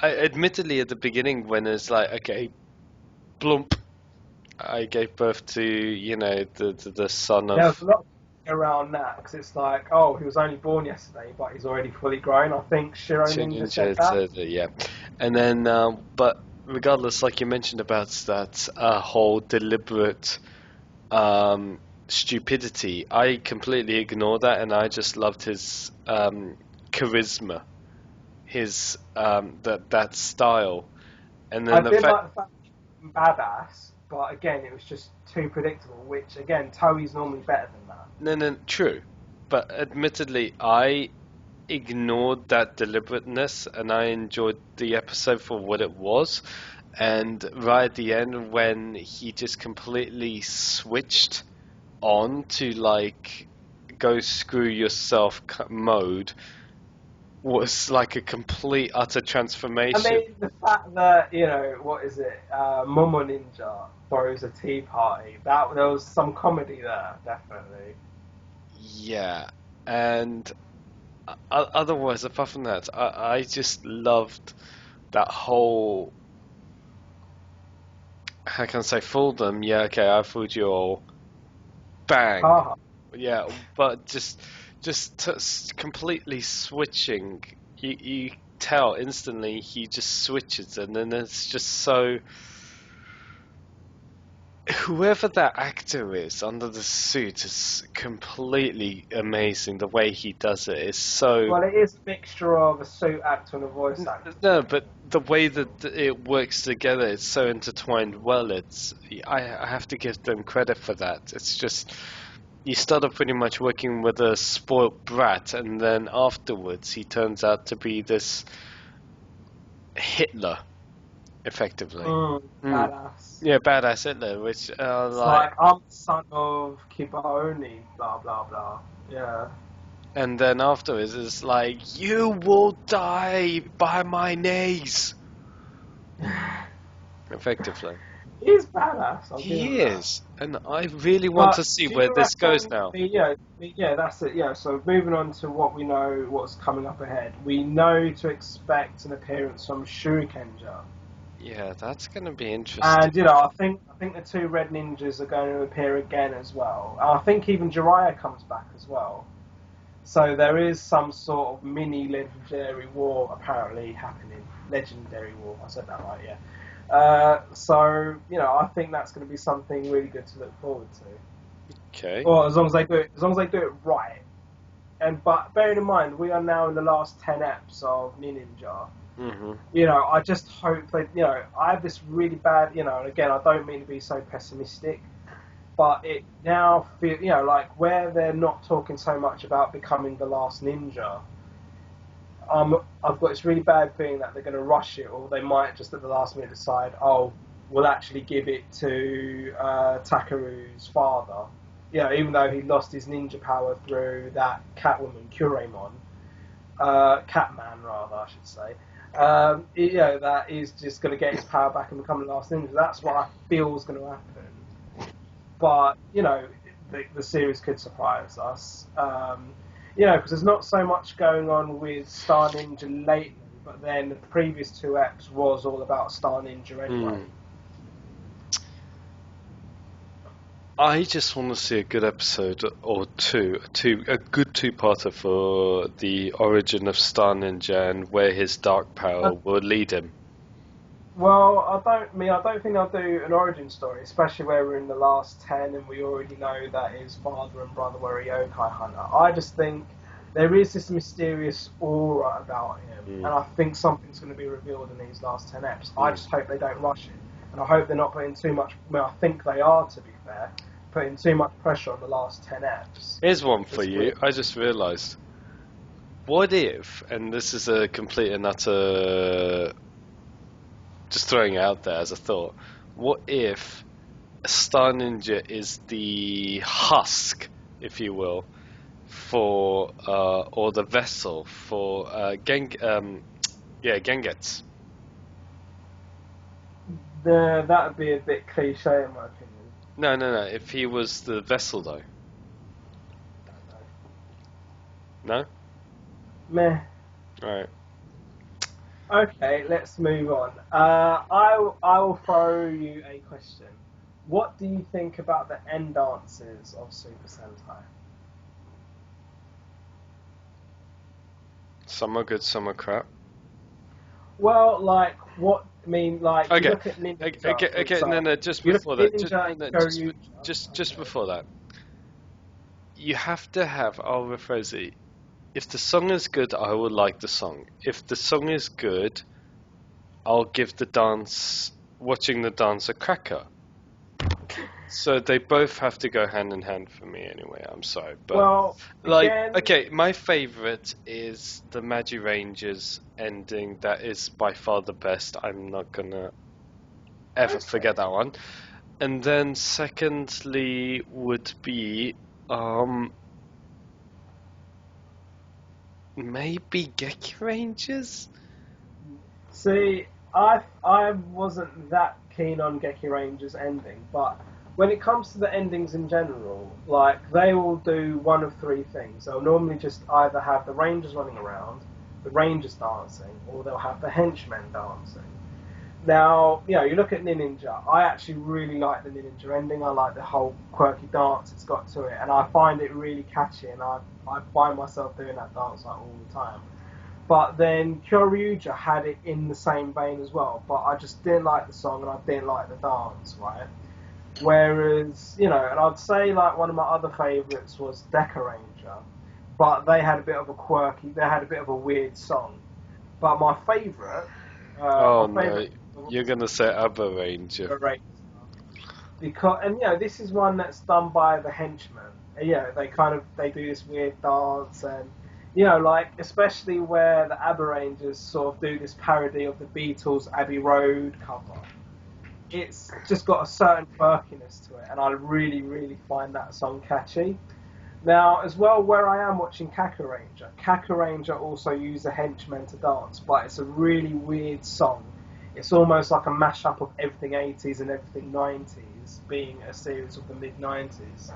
admittedly at the beginning when it's like, okay, blump, I gave birth to, you know, the son of... There's a lot around that, because it's like, oh, he was only born yesterday, but he's already fully grown. I think Shiro Ninja said that. Yeah. And then, but regardless, like you mentioned about that whole deliberate stupidity, I completely ignored that, and I just loved his charisma, his that style, and then I did like the fact that he was badass, but again, it was just too predictable. Which again, Toei's normally better than that. No, true, but admittedly, I ignored that deliberateness, and I enjoyed the episode for what it was. And right at the end, when he just completely switched on to like go screw yourself mode, was like a complete utter transformation. I mean, the fact that, you know, what is it, Momo Ninja throws a tea party, there was some comedy there, definitely. Yeah, and otherwise, apart from that, I just loved that whole... How can I say, fooled them? Yeah, okay, I fooled you all. Bang. Yeah, but just completely switching. You tell instantly he just switches, and then it's just so... Whoever that actor is under the suit is completely amazing. The way he does it is so... Well, it is a mixture of a suit actor and a voice actor. No, but the way that it works together, it's so intertwined well. I have to give them credit for that. It's just... You start off pretty much working with a spoilt brat, and then afterwards he turns out to be this Hitler, effectively. Badass. Yeah, badass Hitler, which it's like, I'm the son of Kiboni, blah, blah, blah. Yeah. And then afterwards it's like, you will die by my knees. Effectively. He's badass. He is, and I really want to see where this goes now. Yeah, that's it. Yeah, so moving on to what we know, what's coming up ahead. We know to expect an appearance from Shurikenger. Yeah, that's going to be interesting. And you know, I think the two red ninjas are going to appear again as well. I think even Jiraiya comes back as well. So there is some sort of mini legendary war apparently happening. Legendary war, I said that right, yeah. So I think that's going to be something really good to look forward to. Okay. Well, as long as they do it right. But bearing in mind, we are now in the last 10 eps of Ninja. Mm-hmm. I just hope that I have this really bad. And again, I don't mean to be so pessimistic, but it now feels like where they're not talking so much about becoming the last ninja. I've got this really bad feeling that they're going to rush it, or they might just at the last minute decide, oh, we'll actually give it to Takeru's father. Even though he lost his ninja power through that Catwoman, Kureimon, Catman rather, I should say. That is just going to get his power back and become the last ninja. That's what I feel is going to happen. But the series could surprise us. Because there's not so much going on with Star Ninja lately, but then the previous 2 eps was all about Star Ninja anyway. I just want to see a good episode or a good two-parter for the origin of Star Ninja and where his dark power will lead him. Well, I don't think I'll do an origin story, especially where we're in the last 10 and we already know that his father and brother were a yokai hunter. I just think there is this mysterious aura about him, and I think something's going to be revealed in these last 10 eps. I just hope they don't rush it, and I hope they're not putting too much. I think they are, to be fair, putting too much pressure on the last 10 eps. Here's one for you. I just realised. What if, and this is a complete and utter, just throwing it out there as a thought, what if Star Ninja is the husk, if you will, for, or the vessel for Gengetsu? That would be a bit cliche in my opinion. No. If he was the vessel, though. No? Meh. Right. Okay, let's move on. I will throw you a question. What do you think about the end dances of Super Sentai? Some are good, some are crap. Well, like what? I mean, like Okay. you look at Ninja. Okay. No. Just before that. Just before that. You have to have. I'll rephrase it. If the song is good, I will like the song. If the song is good, I'll give watching the dance a cracker. So they both have to go hand in hand for me anyway, I'm sorry. But well, again, okay, my favourite is the Magi Rangers ending. That is by far the best. I'm not gonna ever forget that one. And then secondly would be maybe Geki Rangers? See, I wasn't that keen on Geki Rangers ending, but when it comes to the endings in general, like they will do one of 3 things. They'll normally just either have the Rangers running around, the Rangers dancing, or they'll have the henchmen dancing. Now, you look at Ninja. I actually really like the Ninja ending. I like the whole quirky dance it's got to it, and I find it really catchy. And I find myself doing that dance like all the time. But then Kyoryuger had it in the same vein as well. But I just didn't like the song and I didn't like the dance, right? Whereas, and I'd say like one of my other favourites was Kakuranger, but they had a bit of a weird song. But my favourite. You're gonna say Abba Ranger. Because this is one that's done by the henchmen. They do this weird dance and especially where the Abba Rangers sort of do this parody of the Beatles' Abbey Road cover. It's just got a certain quirkiness to it, and I really, really find that song catchy. Now, as well, where I am watching Kakuranger also use the henchmen to dance, but it's a really weird song. It's almost like a mashup of everything 80s and everything 90s, being a series of the mid-90s.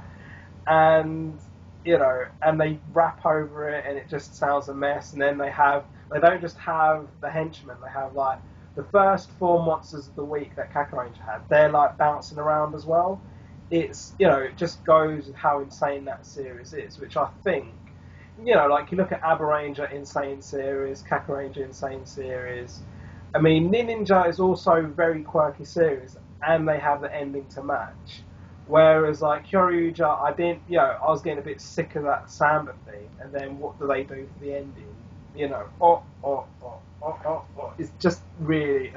And, and they rap over it, and it just sounds a mess. And then they don't just have the henchmen, they have, like, the first 4 monsters of the week that Kakuranger had. They're, like, bouncing around as well. It's, it just goes with how insane that series is, which I think you know, like you look at Abaranger Insane Series, Kakuranger Insane Series. I mean, Ninja is also a very quirky series, and they have the ending to match. Whereas like Kyoryuger, I didn't, you know, I was getting a bit sick of that Samba thing, and then what do they do for the ending? You know, it's just really,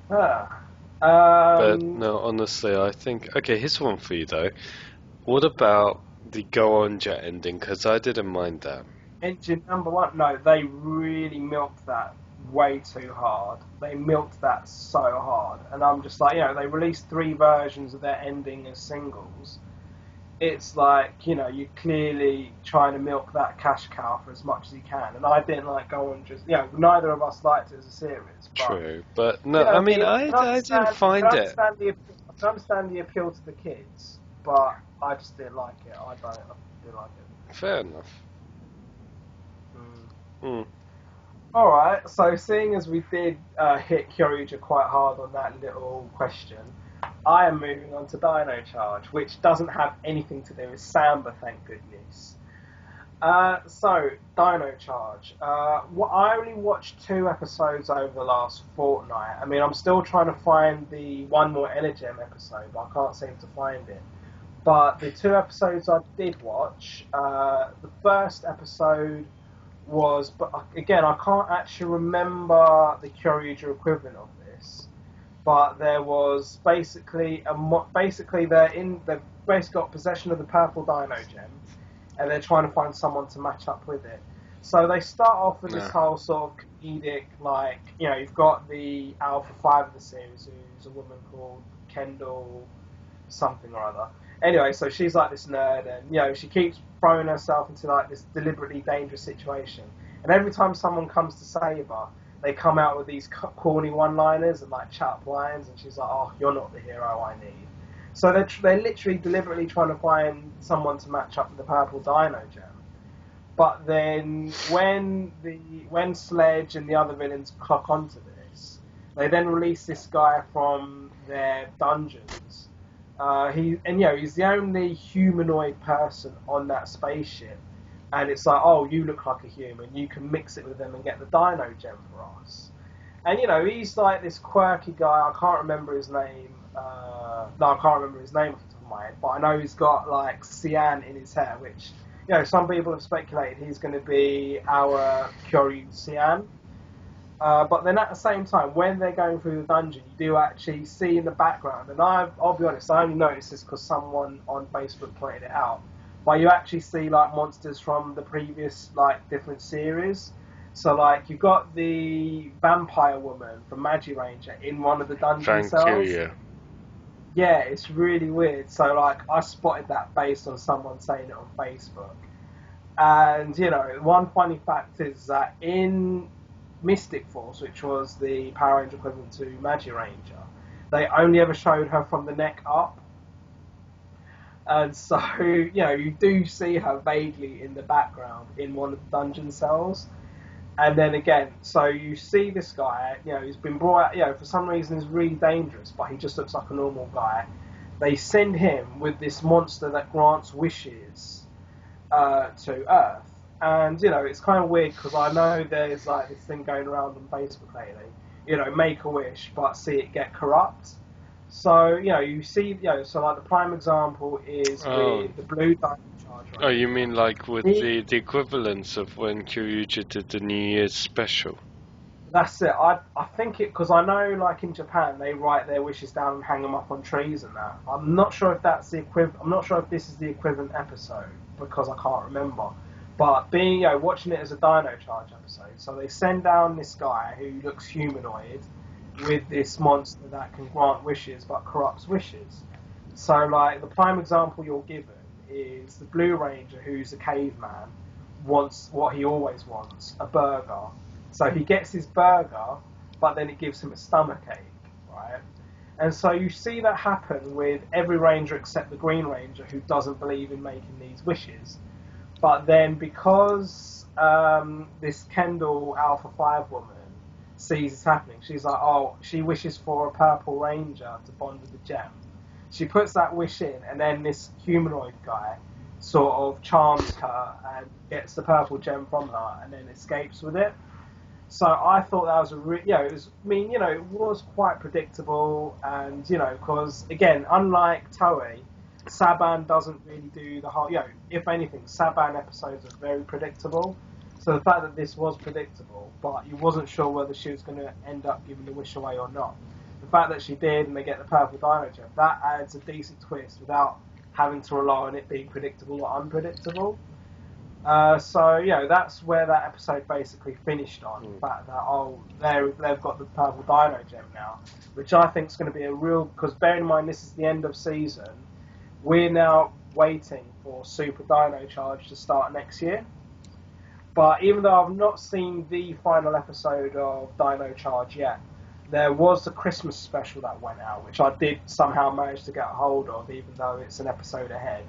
But no, honestly, I think okay. Here's one for you though. What about the Go On Jet ending? Because I didn't mind that. Engine number one, no, they really milked that way too hard. They milked that so hard, and I'm just like, you know, they released 3 versions of their ending as singles. It's like, you know, you're clearly trying to milk that cash cow for as much as you can, and I didn't like Go On just, you know, neither of us liked it as a series. But, True, but no, you know, I mean, I can I didn't understand, find it. I can understand the appeal to the kids, but I just didn't like it. I didn't like it. Fair enough. Hmm. Alright, so seeing as we did hit Kyoryuger quite hard on that little question, I am moving on to Dino Charge, which doesn't have anything to do with Samba, thank goodness. So, Dino Charge. I only watched 2 episodes over the last fortnight. I mean, I'm still trying to find the One More Energem episode, but I can't seem to find it. But the 2 episodes I did watch, the first episode was, but again, I can't actually remember the Kyoryuger equivalent of this. But there was basically they've basically got possession of the purple Dino Gem, and they're trying to find someone to match up with it. So they start off with this whole sort of comedic, like, you know, you've got the Alpha 5 of the series, who's a woman called Kendall something or other. Anyway, so she's like this nerd, and you know, she keeps throwing herself into like this deliberately dangerous situation. And every time someone comes to save her, they come out with these corny one-liners and like chat lines, and she's like, "Oh, you're not the hero I need." So they're literally deliberately trying to find someone to match up with the purple Dino Gem. But then when Sledge and the other villains clock onto this, they then release this guy from their dungeons. He's the only humanoid person on that spaceship, and it's like, oh, you look like a human. You can mix it with them and get the Dino Gem for us. And you know, he's like this quirky guy. I can't remember his name. I can't remember his name off the top of my head, but I know he's got like cyan in his hair, which, you know, some people have speculated he's going to be our Kyoryu Cyan. But then at the same time, when they're going through the dungeon, you do actually see in the background, and I'll be honest, I only noticed this because someone on Facebook pointed it out, but you actually see like monsters from the previous like different series. So like you've got the vampire woman from Magi Ranger in one of the dungeon cells. Yeah, it's really weird. So like I spotted that based on someone saying it on Facebook. And you know, one funny fact is that in Mystic Force, which was the Power Ranger equivalent to Magi Ranger, they only ever showed her from the neck up. And so, you know, you do see her vaguely in the background in one of the dungeon cells. And then again, so you see this guy, you know, he's been brought out, you know, for some reason he's really dangerous, but he just looks like a normal guy. They send him with this monster that grants wishes to Earth. And, you know, it's kind of weird because I know there's like this thing going around on Facebook lately, you know, make a wish, but see it get corrupt. So, you know, you see, you know, so like the prime example is with the blue Dino Charge. Right? Oh, you mean like with the equivalence of when Kyoryuger did the New Year's special? That's it. I think it, because I know like in Japan they write their wishes down and hang them up on trees and that. I'm not sure if that's the equivalent. I'm not sure if this is the equivalent episode because I can't remember. But being, you know, watching it as a Dino Charge episode, so they send down this guy who looks humanoid with this monster that can grant wishes but corrupts wishes. So like the prime example you're given is the Blue Ranger, who's a caveman, wants what he always wants, a burger. So he gets his burger, but then it gives him a stomachache, right? And so you see that happen with every ranger except the Green Ranger, who doesn't believe in making these wishes. But then because this Kendall Alpha 5 woman sees this happening, she's like, oh, she wishes for a Purple Ranger to bond with the gem. She puts that wish in, and then this humanoid guy sort of charms her and gets the purple gem from her and then escapes with it. So I thought that was it was quite predictable, and because again, unlike Toei, Saban doesn't really do the whole. If anything, Saban episodes are very predictable. So the fact that this was predictable, but you wasn't sure whether she was going to end up giving the wish away or not. The fact that she did, and they get the purple Dino Gem, that adds a decent twist without having to rely on it being predictable or unpredictable. That's where that episode basically finished on. The fact that, they've got the purple Dino Gem now, which I think is going to be a real... Because bear in mind, this is the end of season. We're now waiting for Super Dino Charge to start next year. But even though I've not seen the final episode of Dino Charge yet, there was a Christmas special that went out, which I did somehow manage to get a hold of, even though it's an episode ahead.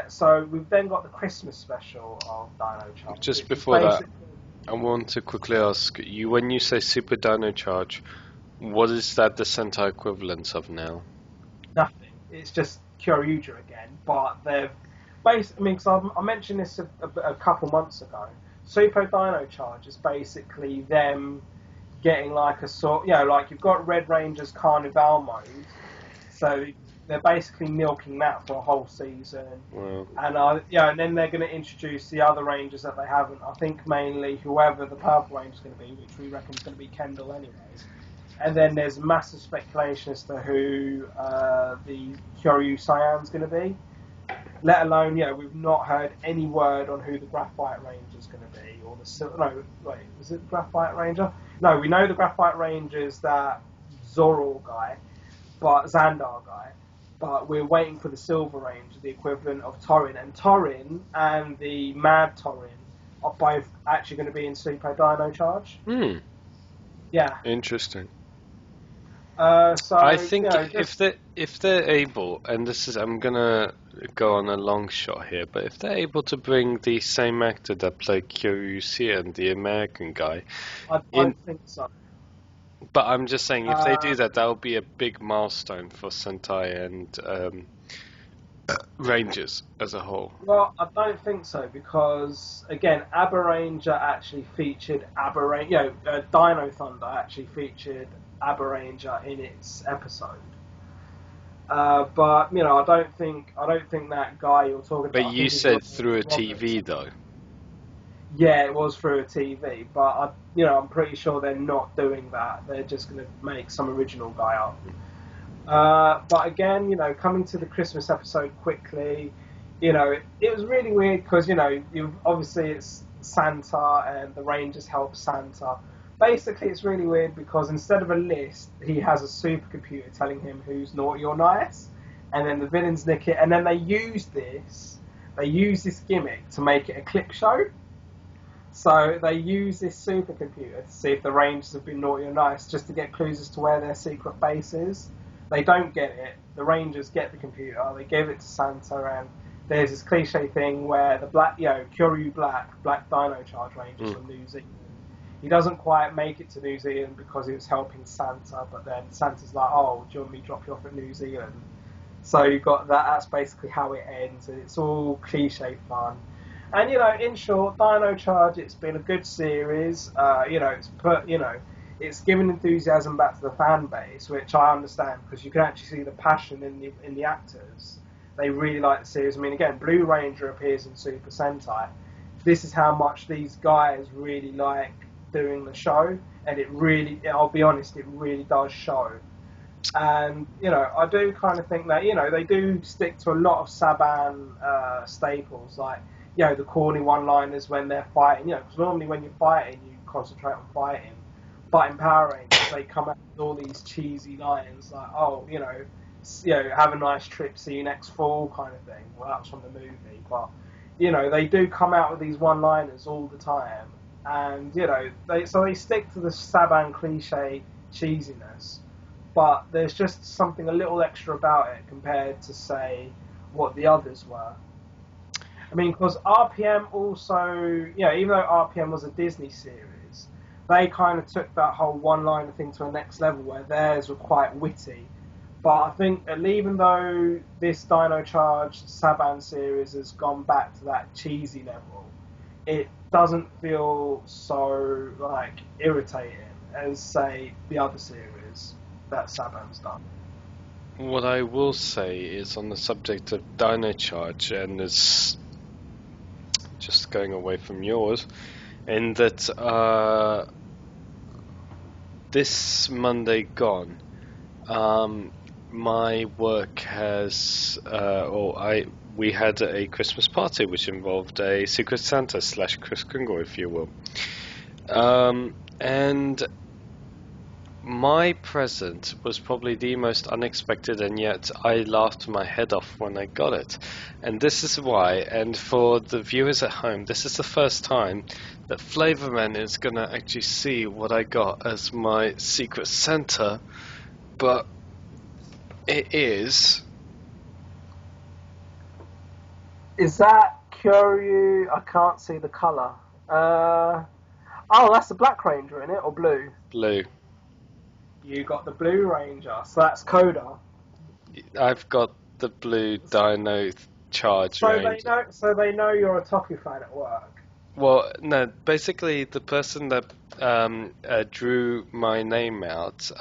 So we've then got the Christmas special of Dino Charge. Just before that, I want to quickly ask you, when you say Super Dino Charge, what is that the Sentai equivalent of now? Nothing. It's just Kyoryuger again, but they've basically... because I mentioned this a couple months ago. Super Dino Charge is basically them getting like a sort... like you've got Red Ranger's Carnival mode, so... They're basically milking that for a whole season. Wow. And then they're going to introduce the other Rangers that they haven't. I think mainly whoever the Purple Ranger's going to be, which we reckon is going to be Kendall anyways. And then there's massive speculation as to who the Kyoryu Cyan's going to be. Let alone, we've not heard any word on who the Graphite Ranger's going to be, or is it Graphite Ranger? No, we know the Graphite Ranger's that Zoro guy, Xandar guy. But we're waiting for the Silver Ranger, the equivalent of Torin. And Torin and the Mad Torin are both actually going to be in Super Dino Charge. Yeah. Interesting. I think if they're able, and I'm gonna go on a long shot here, but if they're able to bring the same actor that played Kyoryu and the American guy, I don't think so. But I'm just saying, if they do that, that will be a big milestone for Sentai and Rangers as a whole. Well, I don't think so, because, again, Abaranger actually featured Dino Thunder actually featured Abaranger in its episode. But, I don't think that guy you're talking about... But you said through a TV, though. Yeah, it was through a TV, but I'm pretty sure they're not doing that. They're just going to make some original guy up. But again, coming to the Christmas episode quickly, it was really weird because obviously it's Santa and the Rangers help Santa. Basically, it's really weird because instead of a list, he has a supercomputer telling him who's naughty or nice, and then the villains nick it, and then they use this gimmick to make it a clip show. So they use this supercomputer to see if the Rangers have been naughty or nice, just to get clues as to where their secret base is. They don't get it. The Rangers get the computer. They give it to Santa, and there's this cliche thing where the Kyoryu Black Dino Charge Rangers from New Zealand. He doesn't quite make it to New Zealand because he was helping Santa, but then Santa's like, "Oh, do you want me to drop you off at New Zealand?" So you got that. That's basically how it ends, and it's all cliche fun. And in short, Dino Charge, it's been a good series. It's given enthusiasm back to the fan base, which I understand because you can actually see the passion in the actors. They really like the series. I mean, again, Blue Ranger appears in Super Sentai. This is how much these guys really like doing the show, and I'll be honest, it really does show. And I do kind of think that they do stick to a lot of Saban staples, like. The corny one-liners when they're fighting, because normally when you're fighting, you concentrate on fighting. But in Power Rangers, they come out with all these cheesy lines like, have a nice trip, see you next fall, kind of thing. Well, that was from the movie, but they do come out with these one-liners all the time, and they stick to the Saban cliche cheesiness, but there's just something a little extra about it compared to, say, what the others were. I mean, because RPM also, even though RPM was a Disney series, they kind of took that whole one-liner thing to a next level where theirs were quite witty. But I think, and even though this Dino Charge Saban series has gone back to that cheesy level, it doesn't feel so like irritating as, say, the other series that Saban's done. What I will say is on the subject of Dino Charge, and it's just going away from yours, in that this Monday gone, my work has, we had a Christmas party which involved a Secret Santa / Kris Kringle, if you will, and my present was probably the most unexpected, and yet I laughed my head off when I got it. And this is why, and for the viewers at home, this is the first time that Flayvaman is going to actually see what I got as my Secret Santa, but it is... Is that Kyoryu? I can't see the colour. Oh, that's the Black Ranger in it, or blue? Blue. You got the Blue Ranger, so that's Koda. I've got the blue Dino Charge Ranger. So they know you're a Toku fan at work. Well, no, basically the person that drew my name out,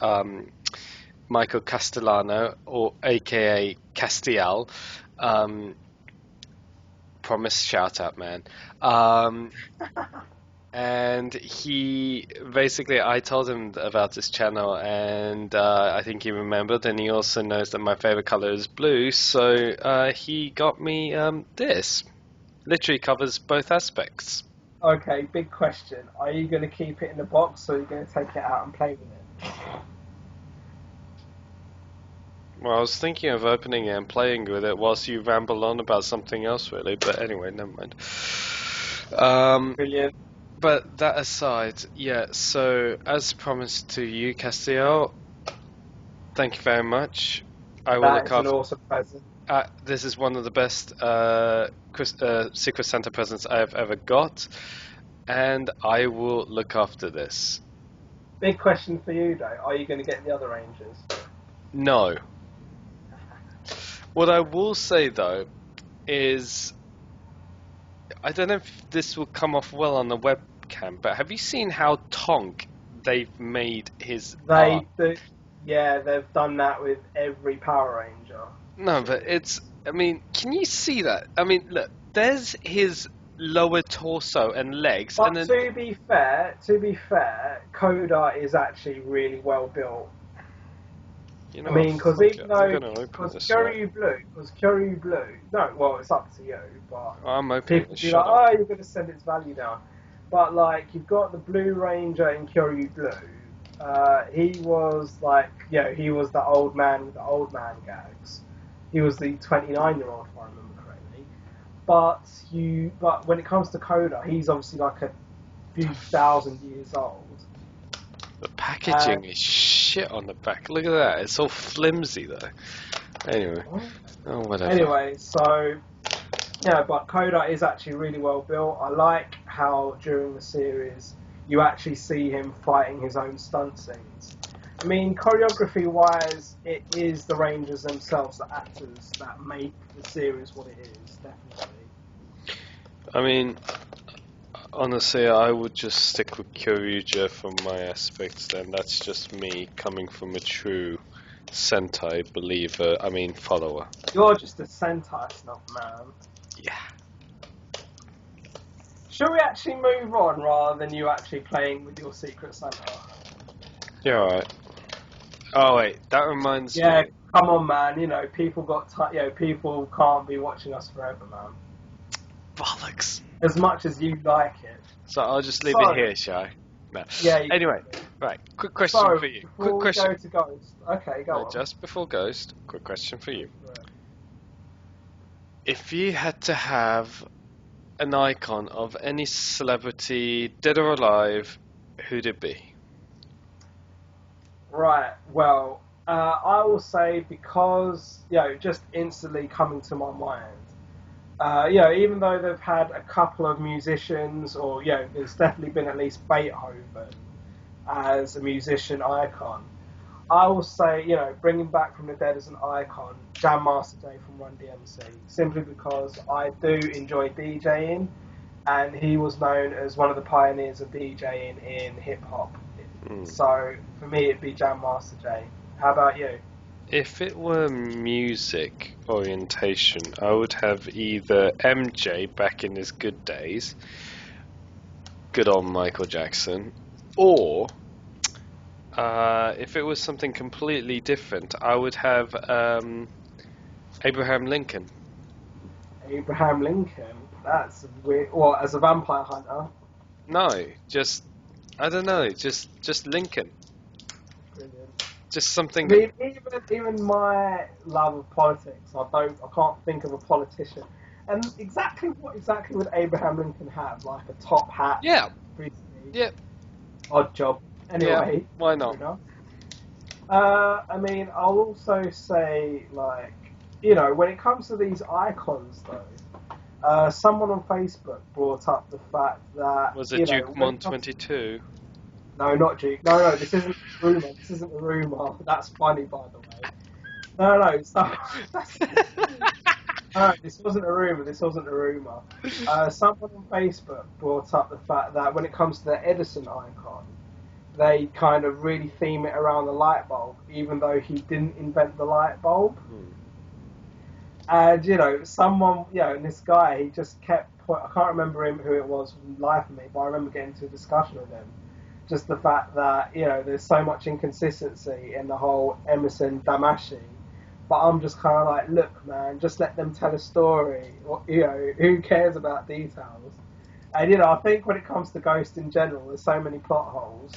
Michael Castellano, or aka Castiel, promise shout out, man. And he basically, I told him about this channel, and I think he remembered, and he also knows that my favorite color is blue, so he got me this. Literally covers both aspects. Okay, big question. Are you going to keep it in the box, or are you going to take it out and play with it? Well, I was thinking of opening it and playing with it whilst you ramble on about something else, really, but anyway, never mind. Brilliant. But that aside, yeah, so as promised to you, Castiel, thank you very much. I will look after... That is an awesome present. This is one of the best Secret Santa presents I have ever got, and I will look after this. Big question for you, though. Are you going to get the other Rangers? No. What I will say, though, is... I don't know if this will come off well on the webcam, but have you seen how Tonk they've made his art? Yeah, they've done that with every Power Ranger. No, but it's... I mean, can you see that? I mean, look, there's his lower torso and legs. But and then... to be fair, Koda is actually really well built. You know, I mean, because even though Kyoryu Blue, no, well, it's up to you, but I'm opening people be like, oh, you're going to send its value down. But like, you've got the Blue Ranger in Kyoryu Blue. He was like, he was the old man with the old man gags. He was the 29-year-old, if I remember correctly. But when it comes to Koda, he's obviously like a few thousand years old. The packaging is shit on the back. Look at that. It's all flimsy, though. Anyway. Oh, whatever. Anyway, so... Yeah, but Koda is actually really well built. I like how, during the series, you actually see him fighting his own stunt scenes. I mean, choreography-wise, it is the Rangers themselves, the actors, that make the series what it is, definitely. I mean... Honestly, I would just stick with Kyoryuger for my aspects then. That's just me coming from a true Sentai believer, follower. You're just a Sentai snob, man. Yeah. Shall we actually move on rather than you actually playing with your Secret Santa? Yeah, alright. Oh wait, that reminds me. Yeah, come on man, people people can't be watching us forever, man. Bollocks. As much as you like it. So I'll just leave it here, shall I? No. Yeah. Anyway, right. Quick question for you. Quick question. Go to Ghost. Okay, go on. Just before Ghost, quick question for you. Right. If you had to have an icon of any celebrity, dead or alive, who'd it be? Right. Well, I will say because just instantly coming to my mind. Even though they've had a couple of musicians, or there's definitely been at least Beethoven as a musician icon. I will say, bringing back from the dead as an icon, Jam Master Jay from Run DMC, simply because I do enjoy DJing, and he was known as one of the pioneers of DJing in hip hop. So for me, it'd be Jam Master Jay. How about you? If it were music orientation, I would have either MJ back in his good days, good old Michael Jackson, or if it was something completely different, I would have Abraham Lincoln. Abraham Lincoln? That's weird. Well, as a vampire hunter? No, I don't know, just Lincoln. Brilliant. Just something. I mean, even my love of politics, I can't think of a politician. And what exactly would Abraham Lincoln have? Like a top hat? Yeah. Yeah. Odd job. Anyway. Yeah, why not? I mean, I'll also say, when it comes to these icons, though, someone on Facebook brought up the fact that... Was it Duke Mon 22? No, not Duke. No, this isn't a rumour. This isn't a rumour. That's funny, by the way. No. No, this wasn't a rumour. Someone on Facebook brought up the fact that when it comes to the Edison icon, they kind of really theme it around the light bulb, even though he didn't invent the light bulb. And, and this guy, he just kept... I can't remember who it was from life of me, but I remember getting into a discussion with him. Just the fact that, there's so much inconsistency in the whole Emerson Damashi. But I'm just kind of like, look, man, just let them tell a story. Who cares about details? And, I think when it comes to Ghost in general, there's so many plot holes.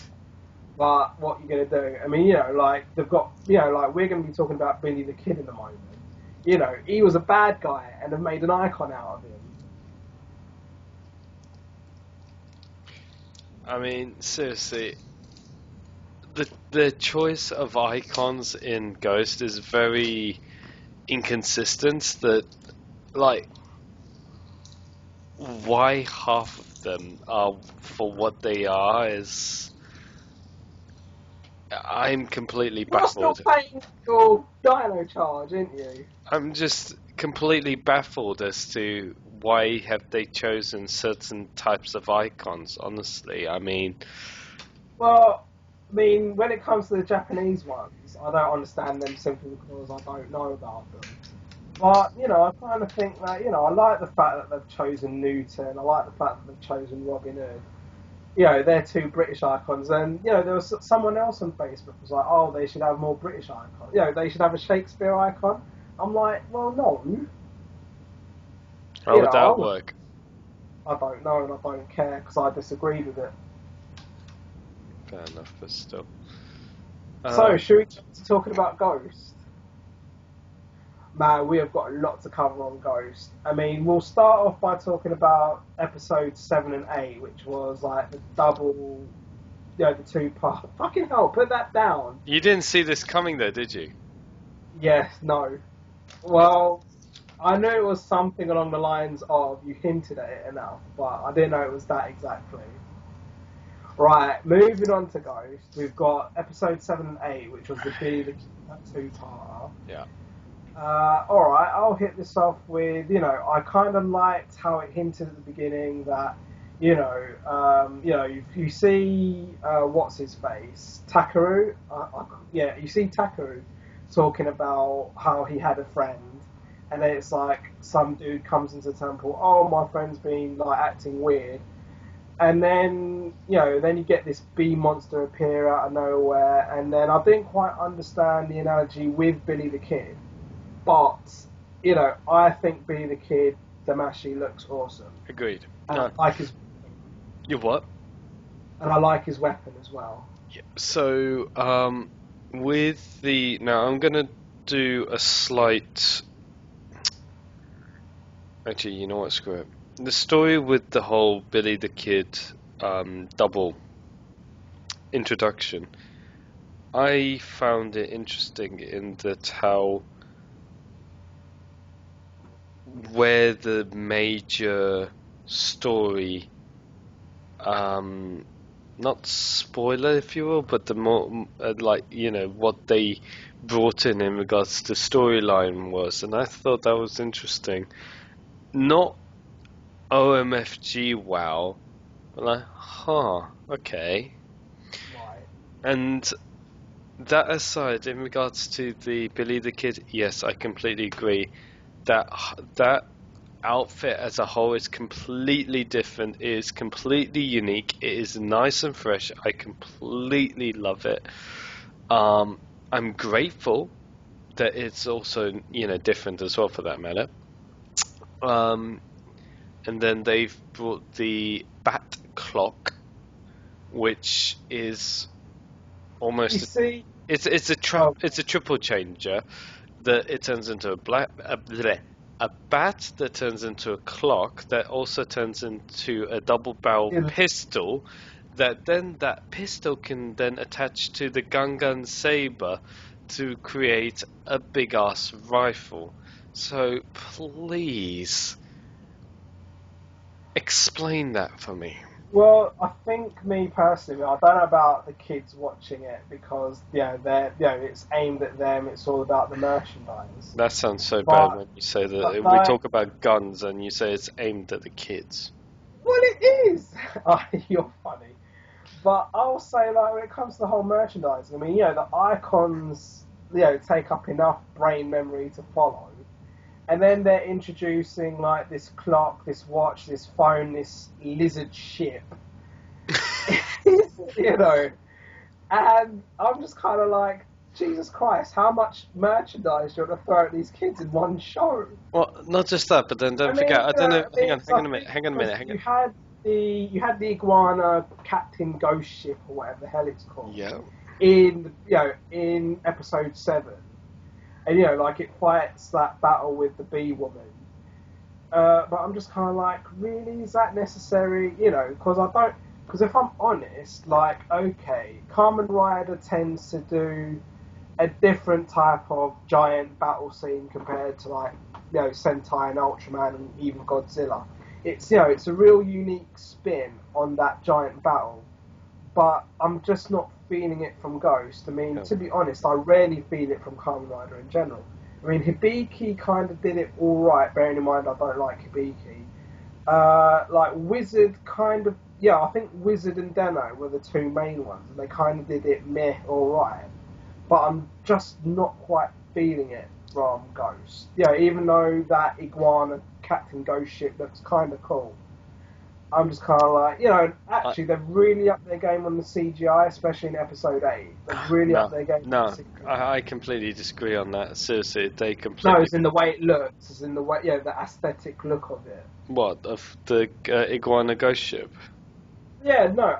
But what you're going to do? I mean, they've got, we're going to be talking about Billy the Kid in a moment. He was a bad guy and have made an icon out of him. I mean, seriously, the choice of icons in Ghost is very inconsistent. That, why half of them are for what they are is... I'm completely baffled. You're still playing your Dino Charge, aren't you? I'm just completely baffled as to why have they chosen certain types of icons, honestly. I mean... Well, when it comes to the Japanese ones, I don't understand them simply because I don't know about them. But, I kind of think that, I like the fact that they've chosen Newton, I like the fact that they've chosen Robin Hood. They're two British icons, and there was someone else on Facebook who was like, oh, they should have more British icons. They should have a Shakespeare icon. I'm like, well, no. How would that work? I don't know, and I don't care because I disagreed with it. Fair enough, but still. So, should we get to talking about Ghost? Man, we have got a lot to cover on Ghost. I mean, we'll start off by talking about episodes 7 and 8, which was like the double, the two-part. Fucking hell, put that down. You didn't see this coming though, did you? Yes, no. Well, I knew it was something along the lines of, you hinted at it enough, but I didn't know it was that exactly. Right, moving on to Ghost, we've got episode 7 and 8, which was the two-parter. Yeah. Alright, I'll hit this off with, I kind of liked how it hinted at the beginning that, you see, what's his face? Takaru? You see Takaru talking about how he had a friend, and then it's like some dude comes into the temple, oh, my friend's been, acting weird. And then, then you get this bee monster appear out of nowhere, and then I didn't quite understand the analogy with Billy the Kid. But, I think Billy the Kid, Damashi, looks awesome. Agreed. And I like his... You what? And I like his weapon as well. Yeah. So, with the... Now, I'm going to do a slight... Actually, you know what? Screw it. The story with the whole Billy the Kid double introduction, I found it interesting in that how... where the major story not spoiler, if you will, but the more like what they brought in regards to storyline was, and I thought that was interesting. Not OMFG wow, but like, okay. Right. And that aside, in regards to the Billy the Kid, yes, I completely agree. That outfit as a whole is completely different. It is completely unique. It is nice and fresh. I completely love it. I'm grateful that it's also different as well, for that matter. And then they've brought the Bat Clock, which is You almost see, it's a oh, triple changer that it turns into a bat that turns into a clock that also turns into a double barrel pistol that pistol can then attach to the Gungan saber to create a big ass rifle. So please explain that for me. well, I think me personally, I don't know about the kids watching it because it's aimed at them. It's all about the merchandise. That sounds so bad But when you say that. but We like, talk about guns and you say it's aimed at the kids. well, it is. You're funny. But I'll say, like, when it comes to the whole merchandise, I mean, the icons, take up enough brain memory to follow. And then they're introducing, like, this clock, this watch, this phone, this lizard ship. you know. And I'm just kind of like, Jesus Christ, how much merchandise do you want to throw at these kids in one show? Well, not just that, but then don't I forget. mean, I don't know. Hang on, I think hang on a minute. you had the iguana Captain Ghost Ship or whatever the hell it's called Yeah. in episode 7, and like it fights that battle with the bee woman. But I'm just kind of like, really, is that necessary? Because if I'm honest, like, okay, Kamen Rider tends to do a different type of giant battle scene compared to, like, Sentai and Ultraman and even Godzilla. It's a real unique spin on that giant battle, but I'm just not feeling it from Ghost. I mean, to be honest, I rarely feel it from Kamen Rider in general. I mean, Hibiki kind of did it all right, bearing in mind I don't like Hibiki. Like Wizard kind of, I think Wizard and Deno were the two main ones, and they kind of did it meh all right. But I'm just not quite feeling it from Ghost. Even though that Iguana Captain Ghost ship looks kind of cool. I'm just kind of like, actually, they've really upped their game on the CGI, especially in episode 8. They've really upped their game on the CGI. I completely disagree on that. Seriously, they completely. No, it's in the way it looks. It's in the way, the aesthetic look of it. What, of the Iguana Ghost Ship? Yeah, no,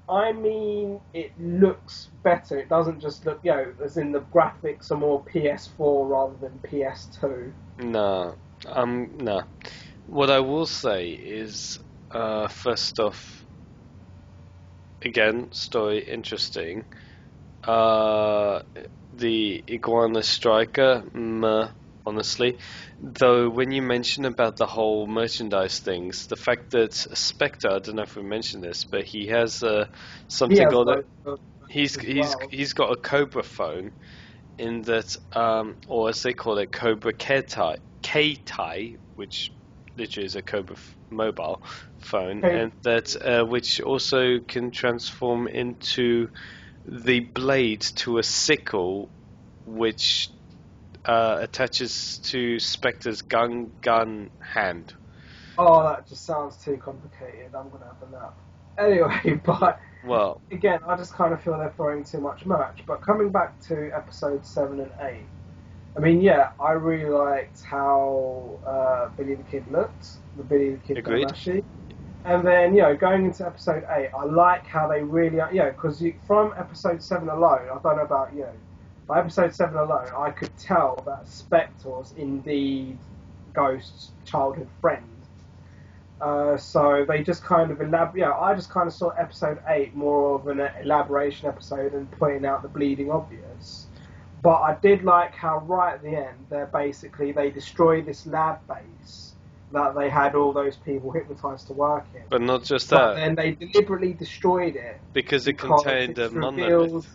I mean, it looks better. It doesn't just look, as in the graphics are more PS4 rather than PS2. No, no. What I will say is, first off, again, story interesting. The Iguana Striker, honestly. Though, when you mention about the whole merchandise things, the fact that Spectre, I don't know if we mentioned this, but he has something called he's got a Cobra phone, in that, or as they call it, Cobra K-Tai, which literally is a Cobra mobile phone, and that which also can transform into the blade to a sickle, which attaches to Spectre's gun hand. Oh, that just sounds too complicated. I'm going to have a nap. Anyway, but Well, again, I just kind of feel they're throwing too much merch. But coming back to episodes 7 and 8, I mean, I really liked how Billy the Kid looked, the Billy the Kid Damashi. And then, going into episode 8, I like how they really, because from episode 7 alone, I don't know about you, by episode 7 alone, I could tell that Spectre was indeed Ghost's childhood friend. So they just kind of I just kind of saw episode 8 more of an elaboration episode and pointing out the bleeding obvious. But I did like how right at the end, they destroy this lab base that they had all those people hypnotized to work in. But not just But that, then they deliberately destroyed it because it because contained a it's revealed. monolith.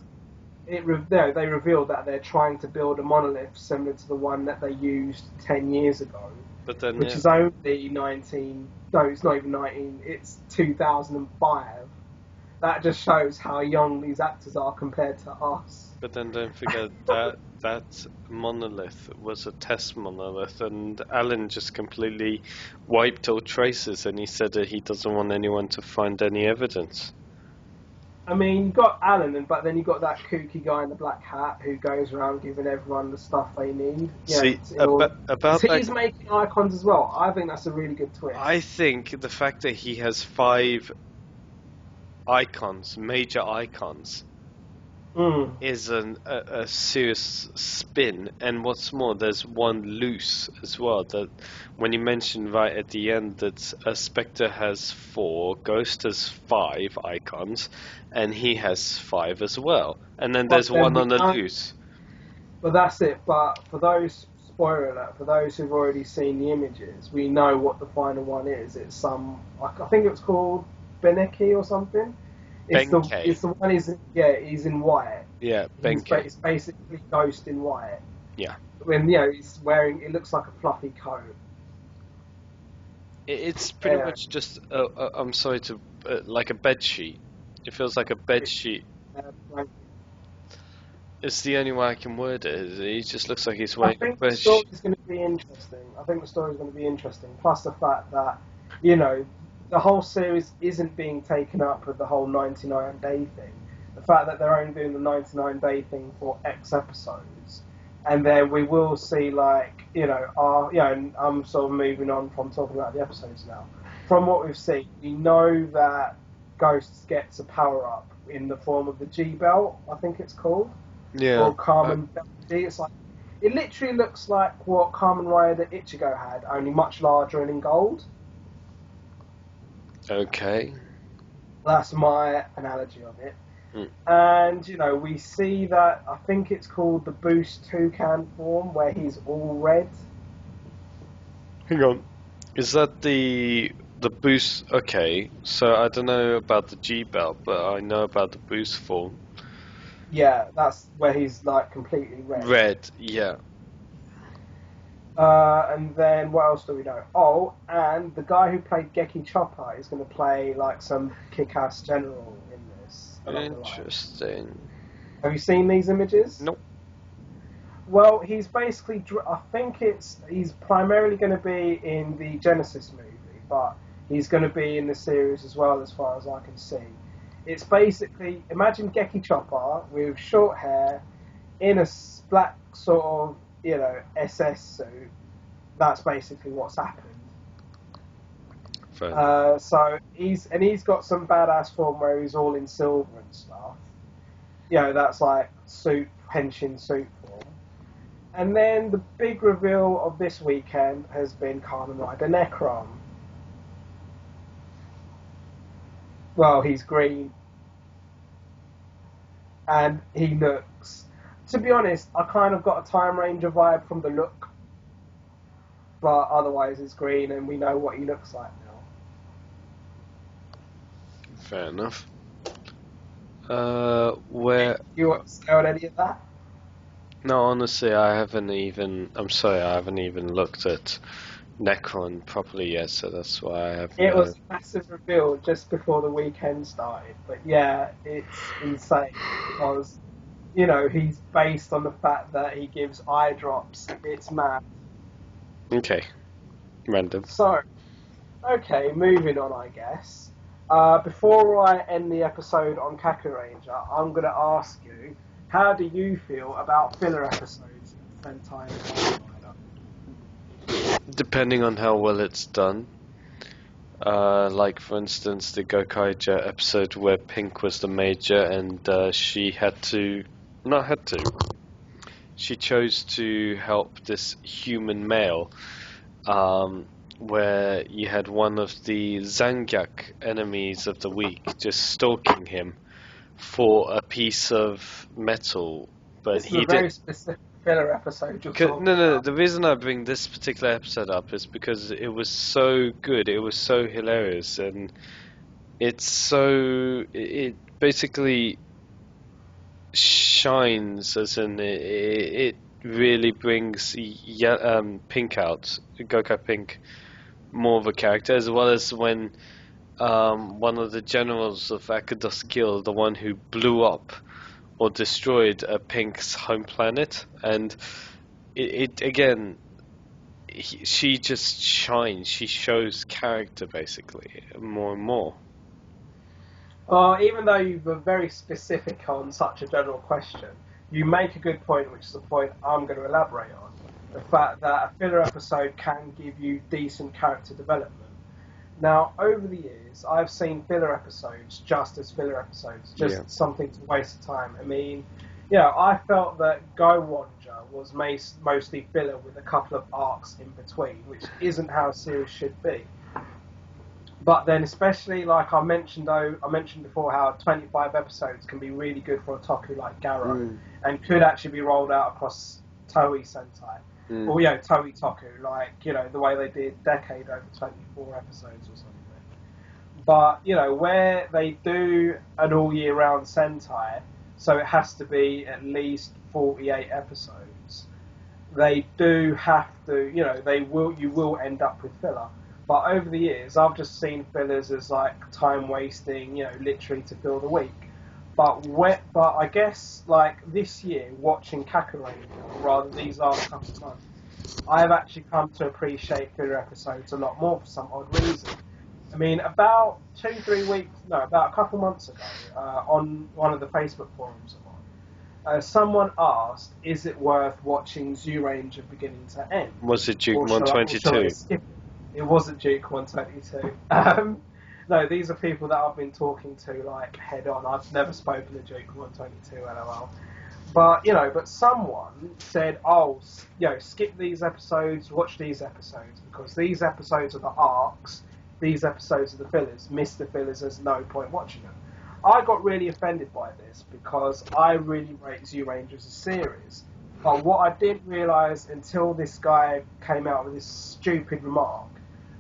They revealed that they're trying to build a monolith similar to the one that they used 10 years ago, But then, which is only 19. No, it's not even 19. It's 2005. That just shows how young these actors are compared to us. But then don't forget that that monolith was a test monolith, and Alan just completely wiped all traces, and he said that he doesn't want anyone to find any evidence. I mean, you got Alan, but then you got that kooky guy in the black hat who goes around giving everyone the stuff they need. See, Because he's that, making icons as well. I think that's a really good twist. I think the fact that he has 5 icons, major icons, is a serious spin. And what's more, there's one loose as well. That when you mentioned right at the end that a Spectre has 4, Ghost has 5 icons, and he has 5 as well. And then there's one on the loose. But that's it. But for those, spoiler alert, for those who've already seen the images, we know what the final one is. It's some, I think it was called Beneki or something. It's the one he's in white. Yeah, Benkei. It's basically Ghost in white. Yeah. When he's wearing, it looks like a fluffy coat. It's pretty much just I'm sorry to like a bed sheet. It feels like a bed sheet. It's the only way I can word it. He just looks like he's wearing a bed sheet. I think the story's going to be interesting. Plus the fact that the whole series isn't being taken up with the whole 99-day thing. The fact that they're only doing the 99-day thing for X episodes, and then we will see and I'm sort of moving on from talking about the episodes now. From what we've seen, we know that Ghost gets a power up in the form of the G belt, I think it's called. Yeah. Or Kamen belt. It's like, it literally looks like what Kamen Rider Ichigo had, only much larger and in gold. Okay. That's my analogy of it. And, we see that, I think it's called the Boost Toucan form, where he's all red. Hang on. Is that the boost? Okay, so I don't know about the G-belt, but I know about the boost form. Yeah, that's where he's, like, completely red. Red, yeah. And then, what else do we know? Oh, and the guy who played Geki Chopper is going to play, like, some kick-ass general in this. Interesting. Have you seen these images? Nope. Well, he's basically, I think he's primarily going to be in the Genesis movie, but he's going to be in the series as well, as far as I can see. It's basically, imagine Geki Chopper with short hair, in a black sort of, SS suit. That's basically what's happened. So he's got some badass form where he's all in silver and stuff. That's like henshin suit form. And then the big reveal of this weekend has been Kamen Rider Necron. Well, he's green. And he looks... To be honest, I kind of got a Time Ranger vibe from the look. But otherwise it's green and we know what he looks like now. Fair enough. Where... You want to say on any of that? No, honestly, I haven't even looked at Necron properly yet, so that's why I haven't... It was a massive reveal just before the weekend started, but yeah, it's insane, because, he's based on the fact that he gives eye drops. It's mad. Okay. Random. So, okay, moving on, I guess. Before I end the episode on Kakuranger, I'm going to ask you, how do you feel about filler episodes in Sentai and Kamen Rider? Depending on how well it's done. Like, for instance, the Gokaiger episode where Pink was the major and she chose to help this human male, where you had one of the Zangyak enemies of the week just stalking him for a piece of metal, but This is a very specific filler episode you're talking No, about? the reason I bring this particular episode up is because it was so good, it was so hilarious, and it's so... It basically shines, as in it really brings Pink out, Gokai Pink, more of a character, as well as when one of the generals of Akados Guild, the one who blew up or destroyed Pink's home planet, and it again, she just shines. She shows character basically more and more. Even though you were very specific on such a general question, you make a good point, which is a point I'm going to elaborate on. The fact that a filler episode can give you decent character development. Now, over the years, I've seen filler episodes just as filler episodes, just something to waste time. I mean, I felt that Zyuohger was mostly filler with a couple of arcs in between, which isn't how a series should be. But then, especially like I mentioned before, how 25 episodes can be really good for a Toku like Garo, and could actually be rolled out across Toei Sentai. Or Toei Toku, like the way they did Decade over 24 episodes or something. But where they do an all year round Sentai, so it has to be at least 48 episodes. They do have to, you will end up with filler. But over the years, I've just seen fillers as like time wasting, literally to fill the week. But I guess like this year, watching Kakuranger, rather these last couple of months, I've actually come to appreciate filler episodes a lot more for some odd reason. I mean, about about a couple months ago, on one of the Facebook forums of mine, someone asked, "Is it worth watching Zyuohger beginning to end?" Was it Duke 122? It wasn't Duke 122. No, these are people that I've been talking to like head on. I've never spoken to Duke 122, lol. But someone said, skip these episodes, watch these episodes, because these episodes are the arcs, these episodes are the fillers. Miss the fillers, there's no point watching them. I got really offended by this because I really rate Zyuohger as a series. But what I didn't realise until this guy came out with this stupid remark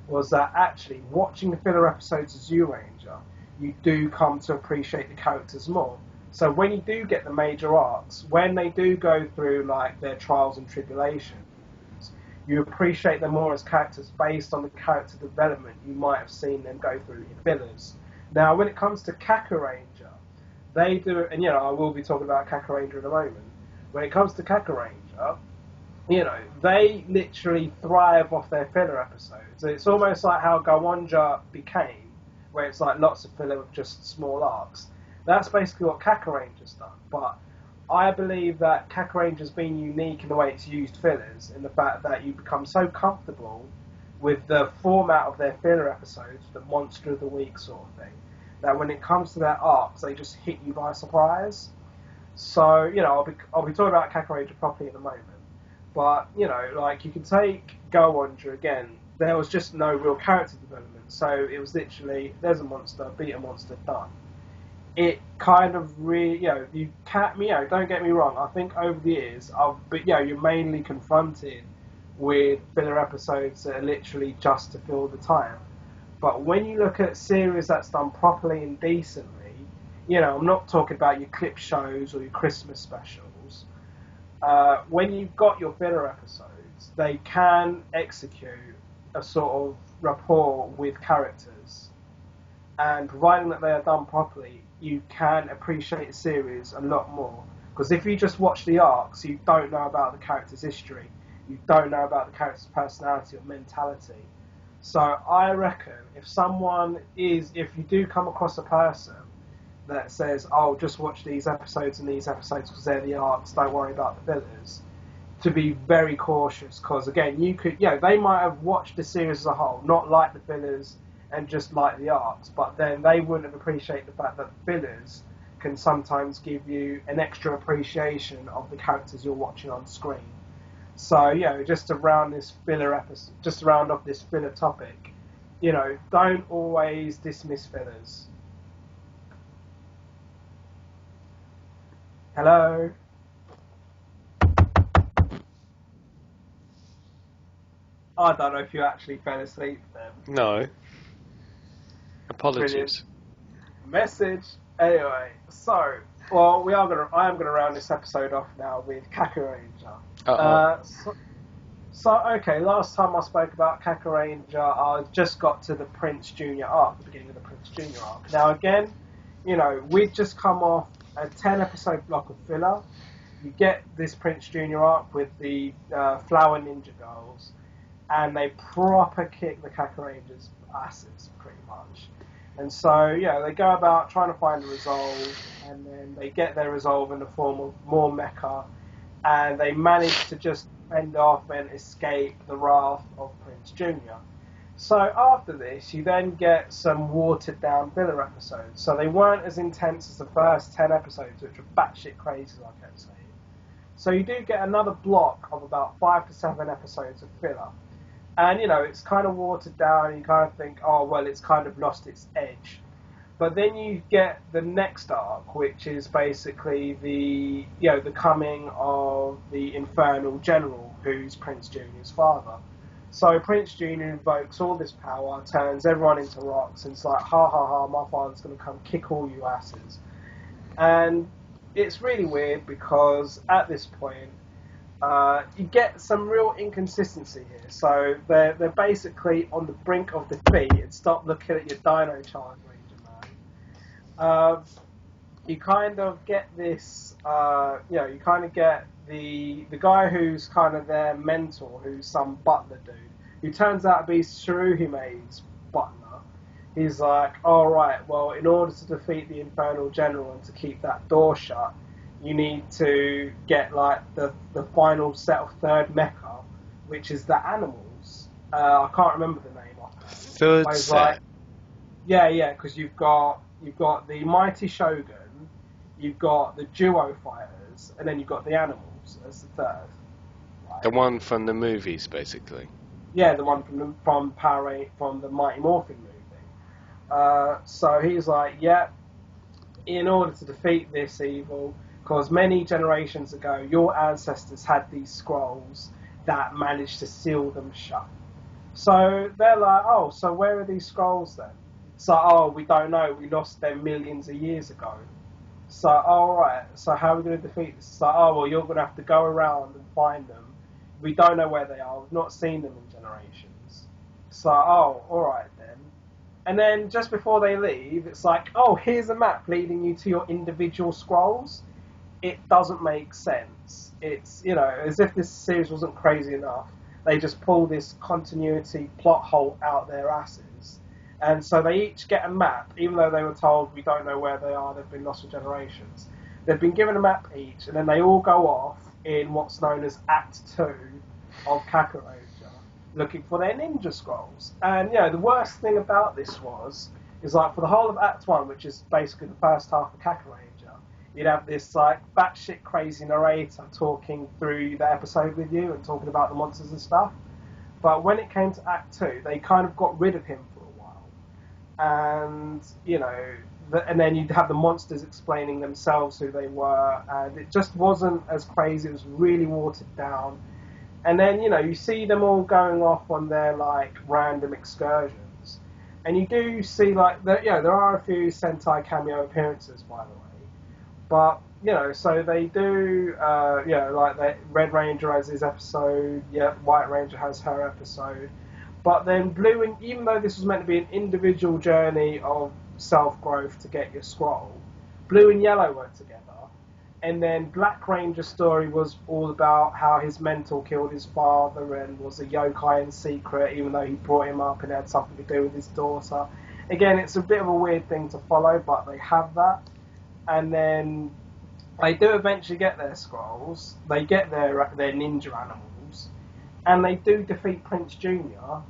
was that actually watching the filler episodes of Zyuohger, you do come to appreciate the characters more. So when you do get the major arcs, when they do go through like their trials and tribulations, you appreciate them more as characters based on the character development you might have seen them go through in fillers. Now, when it comes to Kakuranger, they do, and I will be talking about Kakuranger in a moment. When it comes to Kakuranger, they literally thrive off their filler episodes. It's almost like how Zyuohger became, where it's like lots of filler with just small arcs. That's basically what Kakuranger's done. But I believe that Kakuranger's been unique in the way it's used fillers, in the fact that you become so comfortable with the format of their filler episodes, the monster of the week sort of thing, that when it comes to their arcs, they just hit you by surprise. So, I'll be talking about Kakuranger properly in a moment. But, like, you can take Zyuohger again. There was just no real character development. So it was literally, there's a monster, beat a monster, done. It kind of really, don't get me wrong. I think over the years, you're mainly confronted with filler episodes that are literally just to fill the time. But when you look at series that's done properly and decently, I'm not talking about your clip shows or your Christmas specials. When you've got your filler episodes, they can execute a sort of rapport with characters. And providing that they are done properly, you can appreciate the series a lot more. Because if you just watch the arcs, you don't know about the character's history. You don't know about the character's personality or mentality. So I reckon if you do come across a person that says, just watch these episodes and these episodes because they're the arcs, don't worry about the fillers, to be very cautious. Because again, they might have watched the series as a whole, not like the fillers, and just like the arcs, but then they wouldn't have appreciated the fact that fillers can sometimes give you an extra appreciation of the characters you're watching on screen. So, just to round off this filler topic, don't always dismiss fillers. Hello? I don't know if you actually fell asleep then. No. Apologies. Brilliant. Message. Anyway, so I am gonna round this episode off now with Kakuranger. Okay, last time I spoke about Kakuranger, I just got to the Prince Junior arc, the beginning of the Prince Junior arc. Now again, we'd just come off a 10-episode block of filler. You get this Prince Junior arc with the Flower Ninja Girls, and they proper kick the Kakurangers' asses, pretty much. And so, they go about trying to find a resolve, and then they get their resolve in the form of more mecha, and they manage to just fend off and escape the wrath of Prince Junior. So after this, you then get some watered-down filler episodes. So they weren't as intense as the first 10 episodes, which were batshit crazy, like I kept saying. So you do get another block of about 5 to 7 episodes of filler. And, it's kind of watered down, and you kind of think, oh, well, it's kind of lost its edge. But then you get the next arc, which is basically the coming of the Infernal General, who's Prince Junior's father. So Prince Junior invokes all this power, turns everyone into rocks, and it's like, ha ha ha, my father's going to come kick all you asses. And it's really weird because at this point, you get some real inconsistency here. So they're basically on the brink of defeat, and stop looking at your Dino Charge, Ranger Man. You kind of get this, you kind of get the guy who's kind of their mentor, who's some butler dude, who turns out to be Tsuruhime's butler. He's like, alright, well, in order to defeat the Infernal General and to keep that door shut, you need to get like the final set of third mecha, which is the animals. I can't remember the name of it. Third set. Like, yeah, because you've got the Mighty Shogun, you've got the Duo Fighters, and then you've got the animals as the third. Right? The one from the movies, basically. Yeah, the one from the Mighty Morphin movie. So he's like, yeah, in order to defeat this evil, because many generations ago, your ancestors had these scrolls that managed to seal them shut. So they're like, oh, so where are these scrolls then? So, oh, we don't know. We lost them millions of years ago. So, alright, so how are we going to defeat this? So, oh, well, you're going to have to go around and find them. We don't know where they are. We've not seen them in generations. So, oh, alright then. And then just before they leave, it's like, oh, here's a map leading you to your individual scrolls. It doesn't make sense. It's, as if this series wasn't crazy enough. They just pull this continuity plot hole out their asses. And so they each get a map, even though they were told we don't know where they are, they've been lost for generations. They've been given a map each, and then they all go off in what's known as Act 2 of Kakuranger, looking for their ninja scrolls. And, the worst thing about this is like for the whole of Act 1, which is basically the first half of Kakuranger, you'd have this like batshit crazy narrator talking through the episode with you and talking about the monsters and stuff. But when it came to Act 2, they kind of got rid of him for a while. And, and then you'd have the monsters explaining themselves who they were, and it just wasn't as crazy. It was really watered down. And then, you see them all going off on their, like, random excursions. And you do see, like, there are a few Sentai cameo appearances, by the way. But, so they do, like the Red Ranger has his episode, White Ranger has her episode. But then Blue and, even though this was meant to be an individual journey of self-growth to get your scroll, Blue and Yellow were together. And then Black Ranger's story was all about how his mentor killed his father and was a yokai in secret, even though he brought him up and had something to do with his daughter. Again, it's a bit of a weird thing to follow, but they have that. And then they do eventually get their scrolls, they get their ninja animals, and they do defeat Prince Junior,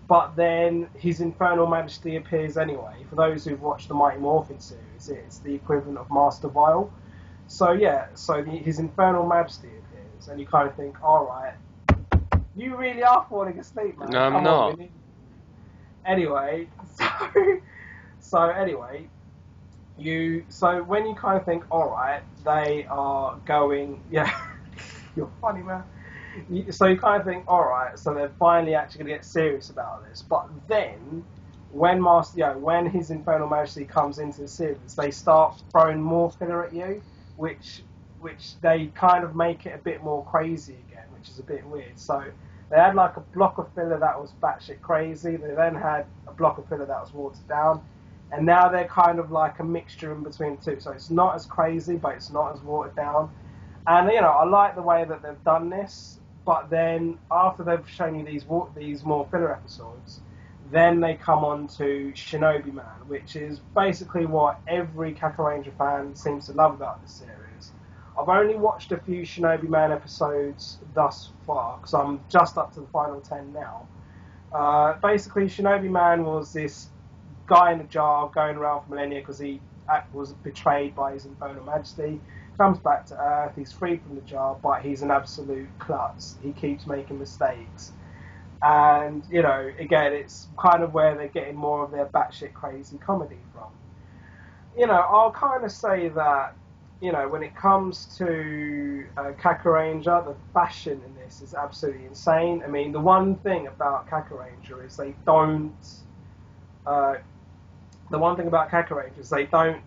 but then his Infernal Majesty appears anyway. For those who've watched the Mighty Morphin series, it's the equivalent of Master Vile. So his Infernal Majesty appears, and you kind of think, alright, you really are falling asleep, man. No, I'm not. Anyway, so when you kind of think, alright, they are going, you're funny, man. So you kind of think, all right, so they're finally actually going to get serious about this. But then, when when his Infernal Majesty comes into the series, they start throwing more filler at you, which they kind of make it a bit more crazy again, which is a bit weird. So they had like a block of filler that was batshit crazy. They then had a block of filler that was watered down, and now they're kind of like a mixture in between the two. So it's not as crazy, but it's not as watered down. And I like the way that they've done this. But then after they've shown you these more filler episodes, then they come on to Shinobi Man, which is basically what every Kakuranger fan seems to love about this series. I've only watched a few Shinobi Man episodes thus far, because I'm just up to the final 10 now. Basically, Shinobi Man was this guy in a jar going around for millennia because he was betrayed by his Infernal Majesty. Comes back to Earth, he's free from the jar, but he's an absolute klutz. He keeps making mistakes. And, again, it's kind of where they're getting more of their batshit crazy comedy from. I'll kind of say that, when it comes to Kakuranger, the fashion in this is absolutely insane. I mean, the one thing about Kakuranger is they don't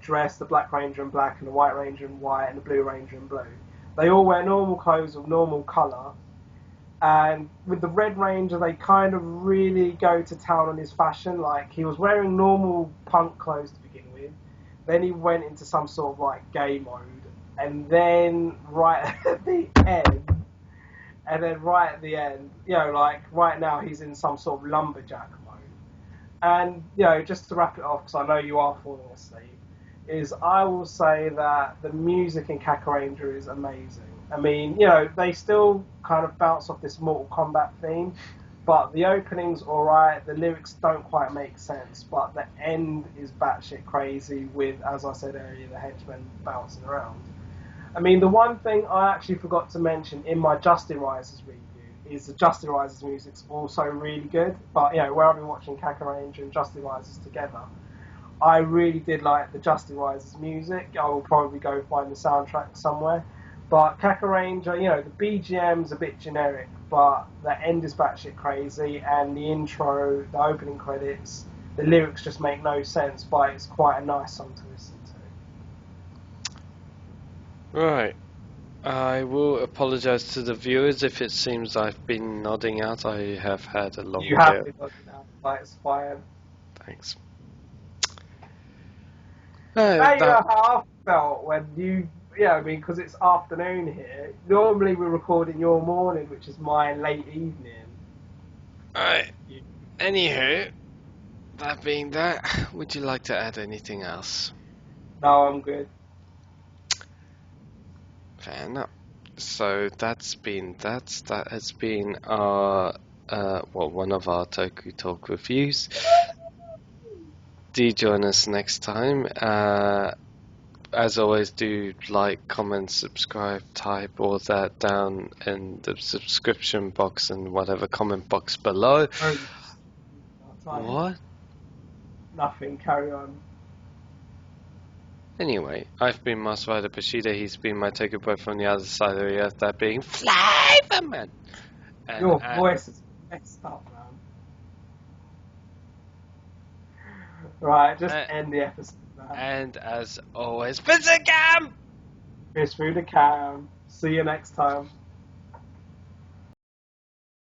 dress the Black Ranger in black and the White Ranger in white and the Blue Ranger in blue. They all wear normal clothes of normal colour. And with the Red Ranger, they kind of really go to town on his fashion. Like, he was wearing normal punk clothes to begin with. Then he went into some sort of, like, gay mode. And then right at the end, right now he's in some sort of lumberjack mode. And, just to wrap it off, because I know you are falling asleep, I will say that the music in Kakuranger is amazing. I mean, they still kind of bounce off this Mortal Kombat theme, but the opening's alright, the lyrics don't quite make sense, but the end is batshit crazy with, as I said earlier, the henchmen bouncing around. I mean, the one thing I actually forgot to mention in my Justirisers review is the Justirisers music's also really good, but, where I've been watching Kakuranger and Justirisers together, I really did like the Justirisers music. I will probably go find the soundtrack somewhere. But Kakuranger, the BGM's a bit generic, but the end is batshit crazy, and the intro, the opening credits, the lyrics just make no sense, but it's quite a nice song to listen to. Right. I will apologise to the viewers if it seems I've been nodding out. I have had a long day. You have been nodding out, but it's fine. Thanks. Now you know how I felt when you... because it's afternoon here. Normally we're recording your morning, which is my late evening. Alright. Anywho, that being that, would you like to add anything else? No, I'm good. Fair enough. So that has been our one of our Toku Talk reviews. Do join us next time. As always, do like, comment, subscribe, type all that down in the subscription box and whatever comment box below. What? Nothing, carry on. Anyway, I've been Master Rider Bushido, he's been my Toku Bro from the other side of the earth, that being Flayvaman! Your voice is messed up, man. Right, just end the episode. And as always, Pizza Cam! Fish through the cam. See you next time.